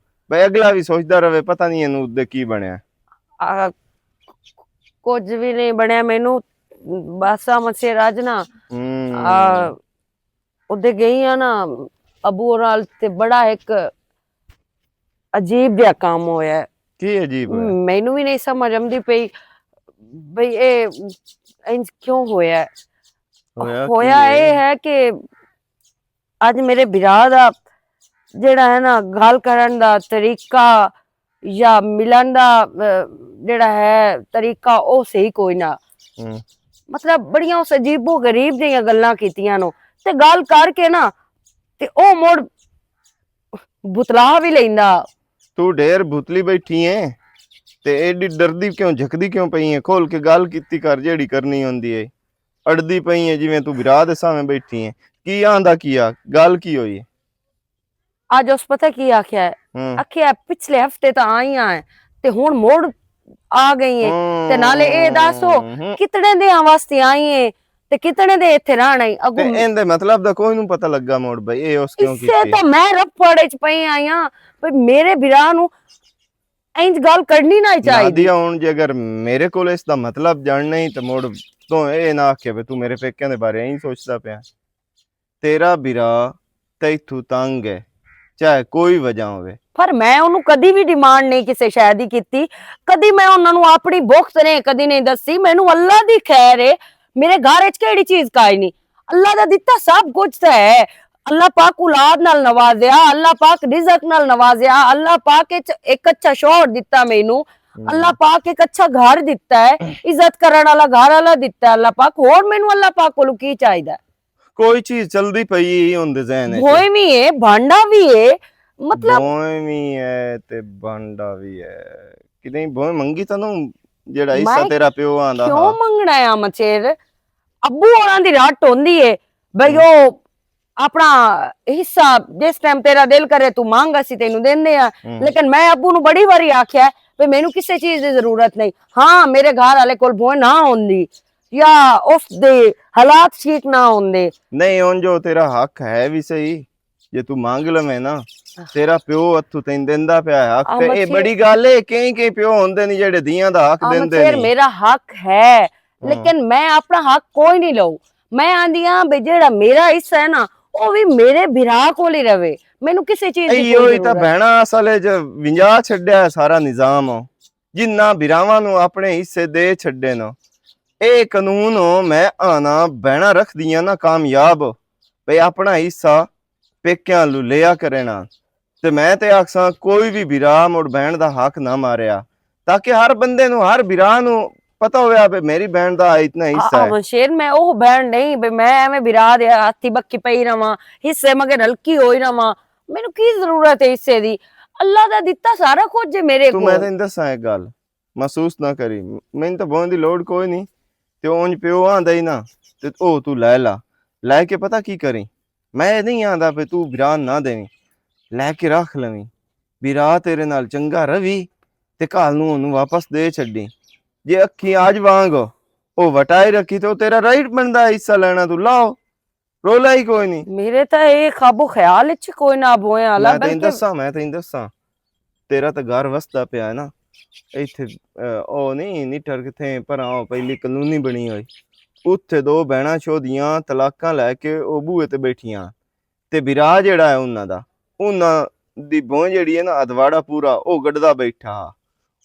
ਬਈ ਅਗਲਾ ਵੀ ਸੋਚਦਾ ਰਵੇ ਪਤਾ ਨਹੀਂ ਇਹਨੂੰ ਉਹਦੇ ਕੀ ਬਣਿਆ। ਆ, ਕੁਝ ਵੀ ਨਹੀਂ ਬਣਿਆ ਮੈਨੂੰ, ਬਸ ਆ ਮਸੇ ਰਾਜ ਨਾ ਆ ਉਹਦੇ ਗਈ ਆ ਨਾ ਅਬੂ ਨਾਲ ਤੇ ਬੜਾ ਇੱਕ ਅਜੀਬ ਜਿਹਾ ਕੰਮ ਹੋਇਆ। ਕੀ ਅਜੀਬ ਹੋਇਆ? ਮੈਨੂੰ ਵੀ ਨਹੀਂ ਸਮਝ ਆਉਂਦੀ ਪਈ ਬਈ ਇਹ ਇੰਜ ਕਿਉਂ ਹੋਇਆ। ਹੋਇਆ ਇਹ ਹੈ ਕਿ ਅੱਜ ਮੇਰੇ ਵਿਰਾਹ ਦਾ ਜਿਹੜਾ ਹੈ ਨਾ ਗੱਲ ਕਰਨ ਦਾ ਤਰੀਕਾ ਜਾਂ ਮਿਲਣ ਦਾ ਜਿਹੜਾ ਹੈ ਤਰੀਕਾ ਉਹ ਸਹੀ ਕੋਈ ਨਾ। ਮਤਲਬ ਬੜੀਆਂ ਉਸ ਅਜੀਬੋ ਗਰੀਬ ਦੀਆਂ ਗੱਲਾਂ ਕੀਤੀਆਂ ਨੂੰ ਤੇ ਗੱਲ ਕਰਕੇ ਨਾ ਤੇ ਉਹ ਮੁੜ ਬੁਤਲਾ ਵੀ ਲੈਂਦਾ। ਤੂੰ ਢੇਰ ਭੁਤਲੀ ਬੈਠੀ ਐ ਤੇ ਐਡੀ ਡਰਦੀ ਕਿਉਂ, ਝਕਦੀ ਕਿਉਂ ਪਈ ਐ? ਖੋਲ ਕੇ ਗੱਲ ਕੀਤੀ ਕਰ ਜਿਹੜੀ ਕਰਨੀ ਹੁੰਦੀ ਐ। ਅੜਦੀ ਪਈ ਐ ਜਿਵੇਂ ਤੂੰ ਵਿਰਾਹ ਦੇ ਸਾਹਮਣੇ ਬੈਠੀ ਐ। ਕੀ ਆਂਦਾ ਕੀ ਆ ਗੱਲ ਕੀ ਹੋਈ? ਅੱਜ ਉਸ ਪਤਾ ਕੀ ਆਖਿਆ ਹੈ? ਆਖਿਆ ਪਿਛਲੇ ਹਫਤੇ ਤਾਂ ਆਈਆਂ ਹੈ ਤੇ ਹੁਣ ਮੋੜ ਆ ਗਈ ਹੈ ਤੇ ਨਾਲੇ ਇਹ ਦੱਸੋ ਕਿਤਨੇ ਦੇ ਵਾਸਤੇ ਆਈ ਹੈ ਤੇ ਕਿਤਨੇ ਦੇ ਇੱਥੇ ਰਹਿਣਾ ਹੈ ਤੇ ਇਹਦੇ ਮਤਲਬ ਦਾ ਕੋਈ ਨੂੰ ਪਤਾ ਲੱਗਾ ਮੋੜ ਬਈ ਇਹ ਉਸ ਕਿਉਂ ਕੀਤੀ? ਇਸੇ ਤਾਂ ਮੈਂ ਰਫੜੇ ਚ ਪਈ ਆਈਆਂ ਪਰ ਮੇਰੇ ਵਿਰਾਹ ਨੂੰ ਇੰਜ ਗੱਲ ਕਰਨੀ ਨਾ ਚਾਹੀਦੀ। ਹੁਣ ਜੇ ਅਗਰ ਮੇਰੇ ਕੋਲ ਇਸ ਦਾ ਮਤਲਬ ਜਾਣਨਾ ਹੀ ਤਾਂ ਮੋੜ ਤੋਂ ਇਹ ਨਾ ਆਖੇ ਵੀ ਤੂੰ ਮੇਰੇ ਪੇਕਿਆਂ ਦੇ ਬਾਰੇ ਐਂ ਸੋਚਦਾ ਪਿਆ। ਤੇਰਾ ਵਿਰਾਹ ਤੈਥੋਂ ਤੰਗ ਹੈ ਚਾਹੇ ਕੋਈ ਵਜ੍ਹਾ ਹੋਵੇ। ਪਰ ਮੈਂ ਉਹਨੂੰ ਕਦੀ ਵੀ ਡਿਮਾਂਡ ਨਹੀਂ ਕਿਸੇ ਸ਼ੈ ਦੀ ਕੀਤੀ, ਕਦੀ ਮੈਂ ਉਹਨਾਂ ਨੂੰ ਆਪਣੀ ਭੁਖਤ ਨੇ ਕਦੀ ਨਹੀਂ ਦੱਸੀ। ਮੈਨੂੰ ਅੱਲਾ ਦੀ ਖੈਰ ਹੈ, ਮੇਰੇ ਘਰ ਵਿੱਚ ਕਿਹੜੀ ਚੀਜ਼ ਕਾਈ ਨਹੀਂ, ਅੱਲਾ ਦਾ ਦਿੱਤਾ ਸਭ ਕੁਝ ਤਾਂ ਹੈ। ਅੱਲਾ ਪਾਕ ਔਲਾਦ ਨਾਲ ਨਵਾਜ਼ਿਆ, ਅੱਲਾ ਪਾਕ ਰਿਜ਼ਕ ਨਾਲ ਨਵਾਜ਼ਿਆ, ਅੱਲਾ ਪਾਕ ਇੱਕ ਅੱਛਾ ਸ਼ੌਹਰ ਦਿੱਤਾ ਮੈਨੂੰ, ਅੱਲਾ ਪਾਕ ਇੱਕ ਅੱਛਾ ਘਰ ਦਿੱਤਾ ਹੈ, ਇੱਜ਼ਤ ਕਰਨ ਵਾਲਾ ਘਰ ਵਾਲਾ ਦਿੱਤਾ ਅੱਲਾ ਪਾਕ। ਹੋਰ ਮੈਨੂੰ ਅੱਲਾ ਪਾਕ ਕੋਲੋਂ ਕੀ ਚਾਹੀਦਾ? ਕੋਈ ਚੀਜ਼ ਚਲਦੀ ਪਈ ਹੁੰਦੇ ਜ਼ਹਿਨ ਵਿੱਚ। ਭੋਏ ਵੀ ਹੈ, ਭਾਂਡਾ ਵੀ ਹੈ, ਮਤਲਬ ਭੋਏ ਵੀ ਹੈ ਤੇ ਭਾਂਡਾ ਵੀ ਹੈ। ਕਿਤੇ ਭੋਏ ਮੰਗੀ ਤਾਂ ਨੂੰ ਜਿਹੜਾ ਹਿੱਸਾ ਮੈਂ ਤੇਰਾ ਪਿਓ ਆਂਦਾ ਕਿਉਂ ਮੰਗਣਾ ਆ ਮਚੇਰ? ਅੱਬੂ ਉਹਨਾਂ ਦੀ ਰੱਟ ਹੁੰਦੀ ਏ ਬਈ ਉਹ ਆਪਣਾ ਹਿੱਸਾ ਜਿਸ ਟਾਈਮ ਤੇਰਾ ਦਿਲ ਕਰੇ ਤੂੰ ਮੰਗ, ਅਸੀਂ ਤੈਨੂੰ ਦਿੰਦੇ ਆ। ਲੇਕਿਨ ਮੈਂ ਅੱਬੂ ਨੂੰ ਬੜੀ ਵਾਰੀ ਆਖਿਆ ਵੀ ਮੈਨੂੰ ਕਿਸੇ ਚੀਜ਼ ਦੀ ਜ਼ਰੂਰਤ ਨਹੀਂ। ਹਾਂ ਮੇਰੇ ਘਰ ਵਾਲੇ ਕੋਲ ਭੋਏ ਨਾ ਹੁੰਦੀ ਜਾਂ ਉਸ ਦੇ ਹਾਲਾਤ ਠੀਕ ਨਾ ਹੁੰਦੇ। ਨਹੀਂ ਹੁਣ ਜੋ ਤੇਰਾ ਹੱਕ ਹੈ ਵੀ ਸਹੀ, ਜੇ ਤੂੰ ਮੰਗ ਲਵੇਂ ਨਾ ਤੇਰਾ ਪਿਓ ਹੱਥੋਂ ਤੈਨੂੰ ਦਿੰਦਾ ਪਿਆ ਹੱਕ, ਤੇ ਇਹ ਬੜੀ ਗੱਲ ਏ। ਕਈ ਪਿਓ ਹੁੰਦੇ ਨੇ ਜਿਹੜੇ ਧੀਆਂ ਦਾ ਹੱਕ ਦਿੰਦੇ ਫਿਰ ਨਹੀਂ। ਮੇਰਾ ਹੱਕ ਹੈ ਲੇਕਿਨ ਮੈਂ ਆਪਣਾ ਹੱਕ ਕੋਈ ਨਹੀਂ ਲਊ। ਮੈਂ ਆਂਦੀ ਆ ਵੀ ਜਿਹੜਾ ਮੇਰਾ ਹਿੱਸਾ ਹੈ ਨਾ ਉਹ ਵੀ ਮੇਰੇ ਭਰਾ ਕੋਲ ਹੀ ਰਵੇ, ਮੈਨੂੰ ਕਿਸੇ ਚੀਜ਼ ਦੀ ਇਹੋ ਹੀ ਤਾਂ ਭੈਣਾ ਅਸਲ ਚ ਵਿੰਜਾ ਛੱਡਿਆ ਸਾਰਾ ਨਿਜ਼ਾਮ। ਜਿੰਨਾ ਭਰਾਵਾਂ ਨੂੰ ਆਪਣੇ ਹਿੱਸੇ ਦੇ ਛੱਡੇ ਨਾ, ਇਹ ਕਾਨੂੰਨ ਮੈਂ ਆਣਾ ਬਹਿਣਾ ਰੱਖਦੀਆਂ ਨਾ ਕਾਮਯਾਬ ਬਈ ਆਪਣਾ ਹਿੱਸਾ ਪੇਕਿਆਂ ਨੂੰ ਲਿਆ ਕਰਨਾ। ਤੇ ਮੈਂ ਤੇ ਆਖਸਾਂ ਕੋਈ ਵੀ ਭਰਾ ਮੁੜ ਬਹਿਣ ਦਾ ਹੱਕ ਨਾ ਮਾਰਿਆ, ਤਾਂ ਕਿ ਹਰ ਬੰਦੇ ਨੂੰ ਹਰ ਭਰਾ ਨੂੰ ਪਤਾ ਹੋਇਆ ਵੀ ਮੇਰੀ ਬਹਿਣ ਦਾ ਇਤਨਾ ਹਿੱਸਾ ਹੈ। ਸ਼ੇਰ ਮੈਂ ਉਹ ਬਹਿਣ ਨਹੀਂ ਵੀ ਮੈਂ ਐਵੇਂ ਭਰਾ ਦੇ ਹੱਥੀ ਬੱਕੀ ਪਈ ਰਵਾਂ, ਹਿੱਸੇ ਮਗਰ ਹਲਕੀ ਹੋਈ ਰਵਾਂ। ਮੈਨੂੰ ਕੀ ਜ਼ਰੂਰਤ ਹੈ ਹਿੱਸੇ ਦੀ? ਅੱਲਾ ਦਾ ਦਿੱਤਾ ਸਾਰਾ ਕੁਝ ਜੇ ਮੇਰੇ ਤੂੰ ਕੋਲ। ਮੈਂ ਤੈਨੂੰ ਦੱਸਾਂ ਇੱਕ ਗੱਲ, ਮਹਿਸੂਸ ਨਾ ਕਰੀ, ਮੈਨੂੰ ਤਾਂ ਬੋਣ ਦੀ ਲੋੜ ਕੋਈ ਨਹੀਂ। ਤੇ ਉਂਝ ਪਿਓ ਆਂਦਾ ਹੀ ਨਾ ਤੇ ਉਹ ਤੂੰ ਲੈ ਕੇ ਪਤਾ ਕੀ ਕਰੀ। ਮੈਂ ਨਹੀਂ ਆਂਦਾ ਵੀ ਤੂੰ ਭਰਾ ਨਾ ਦੇਵੀਂ, ਲੈ ਕੇ ਰੱਖ ਲਵੀਂ। ਭਰਾ ਤੇਰੇ ਨਾਲ ਚੰਗਾ ਰਵੀ ਤੇ ਕੱਲ ਨੂੰ ਉਹਨੂੰ ਵਾਪਸ ਦੇ ਛੱਡੀ। ਜੇ ਅੱਖੀ ਆਜ ਵਾਂਗ ਉਹ ਵਟਾਈ ਰੱਖੀ ਤੇ ਉਹ ਤੇਰਾ ਰਾਈਟ ਬਣਦਾ ਹਿੱਸਾ ਲੈਣਾ, ਤੂੰ ਲਾਓ, ਰੋਲਾ ਹੀ ਕੋਈ ਨਹੀਂ। ਮੇਰੇ ਤਾਂ ਇਹ ਖਾਬੋ ਖਿਆਲ ਵਿੱਚ ਕੋਈ ਨਾ ਬੋਇਆ ਆਲਾ। ਮੈਂ ਤੈਨੂੰ ਦੱਸਾਂ ਤੇਰਾ ਤਾਂ ਘਰ ਵਸਦਾ ਪਿਆ ਹੈ ਨਾ ਇੱਥੇ। ਉਹ ਨਹੀਂ ਨਿੱਠਰ ਕਿਥੇ ਪਰਾਂ ਉਹ ਪਹਿਲੀ ਕਾਨੂੰਨੀ ਬਣੀ ਹੋਈ, ਉੱਥੇ ਦੋ ਬਹਿਣਾ ਛੋਦੀਆਂ ਤਲਾਕਾਂ ਲੈ ਕੇ ਉਹ ਬੂਹੇ ਤੇ ਬੈਠੀਆਂ। ਤੇ ਵਿਰਾਹ ਜਿਹੜਾ ਹੈ ਉਹਨਾਂ ਦੀ ਬੋਂ ਜਿਹੜੀ ਹੈ ਨਾ ਅਦਵਾੜਾ ਪੂਰਾ ਉਹ ਗੱਡਦਾ ਬੈਠਾ।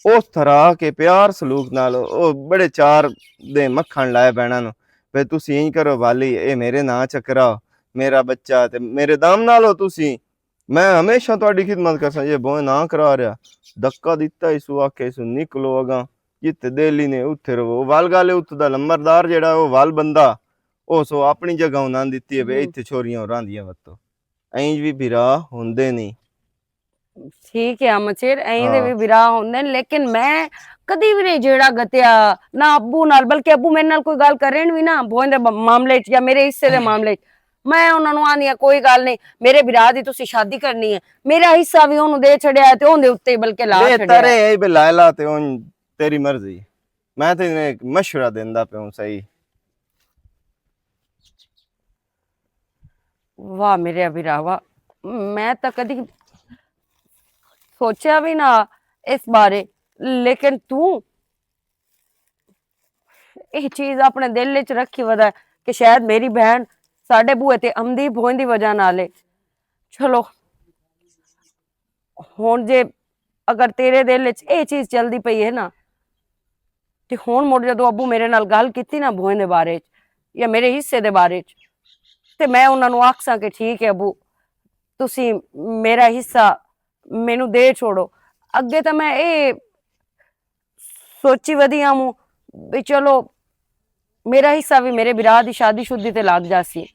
ਉਸ ਤਰ੍ਹਾਂ ਕੇ ਪਿਆਰ ਸਲੂਕ ਨਾਲ ਉਹ ਬੜੇ ਚਾਰ ਦੇ ਮੱਖਣ ਲਾਏ ਬਹਿਣਾ ਨੂੰ ਵੀ ਤੁਸੀਂ ਇੰਜ ਕਰੋ ਵਾਲੀ, ਇਹ ਮੇਰੇ ਨਾਂ ਚੱਕਰਾ, ਮੇਰਾ ਬੱਚਾ ਤੇ ਮੇਰੇ ਦਾਮ ਨਾਲ ਹੋ ਤੁਸੀਂ, ਮੈਂ ਹਮੇਸ਼ਾ ਤੁਹਾਡੀ ਖਿਦਮਤ ਕਰਸਾਂ। ਜੇ ਬੋਏ ਨਾ ਕਰਾ ਰਿਹਾ ਧੱਕਾ ਦਿੱਤਾ ਇਸੂ ਆਖੇ ਇਸੂ ਨਿਕਲੋ ਅਗਾ, ਜਿੱਥੇ ਦਿੱਲੀ ਨੇ ਉੱਥੇ ਰਵੋ। ਵਲ ਗਾਲੇ ਉੱਥੇ ਦਾ ਲੰਬਰਦਾਰ ਜਿਹੜਾ ਉਹ ਵਲ ਬੰਦਾ ਉਹ ਸੋ ਆਪਣੀ ਜਗ੍ਹਾ ਉਹਨਾਂ ਦਿੱਤੀ ਹੈ ਵੀ ਇੱਥੇ ਛੋਰੀਆਂ ਰਾਂਦੀਆਂ ਵਤੋ। ਇੰਜ ਵੀ ਭਰਾ ਹੁੰਦੇ ਨਹੀਂ। ਠੀਕ ਹੈ ਮਚੇਰ, ਐਂ ਦੇ ਵੀ ਵਿਰਾਹ ਹੁੰਦੇ ਨੇ। ਲੇਕਿਨ ਮੈਂ ਕਦੀ ਵੀ ਨਹੀਂ ਜਿਹੜਾ ਗਤਿਆ ਨਾ ਅੱਬੂ ਨਾਲ, ਬਲਕਿ ਅੱਬੂ ਮੇਰੇ ਨਾਲ ਕੋਈ ਗੱਲ ਕਰਨ ਵੀ ਨਾ ਬੋਏ ਦੇ ਮਾਮਲੇ ਚ ਜਾਂ ਮੇਰੇ ਹਿੱਸੇ ਦੇ ਮਾਮਲੇ ਚ, ਮੈਂ ਉਹਨਾਂ ਨੂੰ ਆਂਦੀ ਆ ਕੋਈ ਗੱਲ ਨਹੀਂ, ਮੇਰੇ ਵਿਰਾਹ ਦੀ ਤੁਸੀਂ ਸ਼ਾਦੀ ਕਰਨੀ ਹੈ, ਮੇਰਾ ਹਿੱਸਾ ਵੀ ਉਹਨੂੰ ਦੇ ਛੜਿਆ ਤੇ ਉਹਦੇ ਉੱਤੇ ਬਲਕਿ ਲਾ ਛੜਿਆ। ਤੇਰੇ ਇਹ ਬਲਾਇਲਾ ਤੇ ਉਹ ਤੇਰੀ ਮਰਜ਼ੀ, ਮੈਂ ਤੈਨੂੰ ਇੱਕ ਮਸ਼ਵਰਾ ਦਿੰਦਾ ਪਿਆ ਸਹੀ। ਵਾਹ ਮੇਰੇ ਵਿਰਾਵਾ, ਮੈਂ ਤਾਂ ਕਦੀ ਸੋਚਿਆ ਵੀ ਨਾ ਇਸ ਬਾਰੇ। ਲੇਕਿਨ ਤੂੰ ਇਹ ਚੀਜ਼ ਆਪਣੇ ਦਿਲ ਵਿੱਚ ਰੱਖੀ ਵਦਾ ਕਿ ਸ਼ਾਇਦ ਮੇਰੀ ਭੈਣ ਸਾਡੇ ਬੂਹੇ ਤੇ ਆਮਦੀ ਹੋਣ ਦੀ ਵਜ੍ਹਾ ਨਾਲ। ਚਲੋ ਹੁਣ ਜੇ ਅਗਰ ਤੇਰੇ ਦਿਲ ਵਿੱਚ ਇਹ ਚੀਜ਼ ਚਲਦੀ ਪਈ ਹੈ ਨਾ, ਤੇ ਹੁਣ ਮੁੜ ਜਦੋਂ ਅੱਬੂ ਮੇਰੇ ਨਾਲ ਗੱਲ ਕੀਤੀ ਨਾ ਬੂਹੇ ਦੇ ਬਾਰੇ ਚ ਜਾਂ ਮੇਰੇ ਹਿੱਸੇ ਦੇ ਬਾਰੇ ਚ, ਤੇ ਮੈਂ ਉਹਨਾਂ ਨੂੰ ਆਖਸਾਂ ਕਿ ਠੀਕ ਹੈ ਅੱਬੂ ਤੁਸੀਂ ਮੇਰਾ ਹਿੱਸਾ ਮੈਨੂੰ ਦੇ ਛੋੜੋ। ਅੱਗੇ ਤਾਂ ਮੈਂ ਇਹ ਸੋਚੀ ਵਧੀਆ ਹੂੰ ਵੀ ਚਲੋ ਮੇਰਾ ਹਿੱਸਾ ਵੀ ਮੇਰੇ ਵਿਰਾਹ ਦੀ ਸ਼ਾਦੀ ਸ਼ੁੱਦੀ ਤੇ ਲੱਗ ਜਾਸੀ।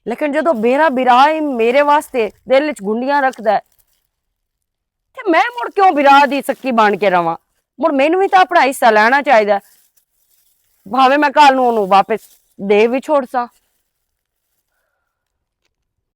ਲੇਕਿਨ ਜਦੋਂ ਮੇਰਾ ਵਿਰਾਹ ਹੀ ਮੇਰੇ ਵਾਸਤੇ ਦਿਲ ਵਿੱਚ ਗੁੰਡੀਆਂ ਰੱਖਦਾ ਹੈ, ਤੇ ਮੈਂ ਮੁੜ ਕਿਉਂ ਵਿਰਾਹ ਦੀ ਸੱਕੀ ਬਣ ਕੇ ਰਵਾਂ? ਮੁੜ ਮੈਨੂੰ ਵੀ ਤਾਂ ਆਪਣਾ ਹਿੱਸਾ ਲੈਣਾ ਚਾਹੀਦਾ, ਭਾਵੇਂ ਮੈਂ ਕੱਲ ਨੂੰ ਉਹਨੂੰ ਵਾਪਸ ਦੇ ਵੀ ਛੋੜ ਸਾਂ।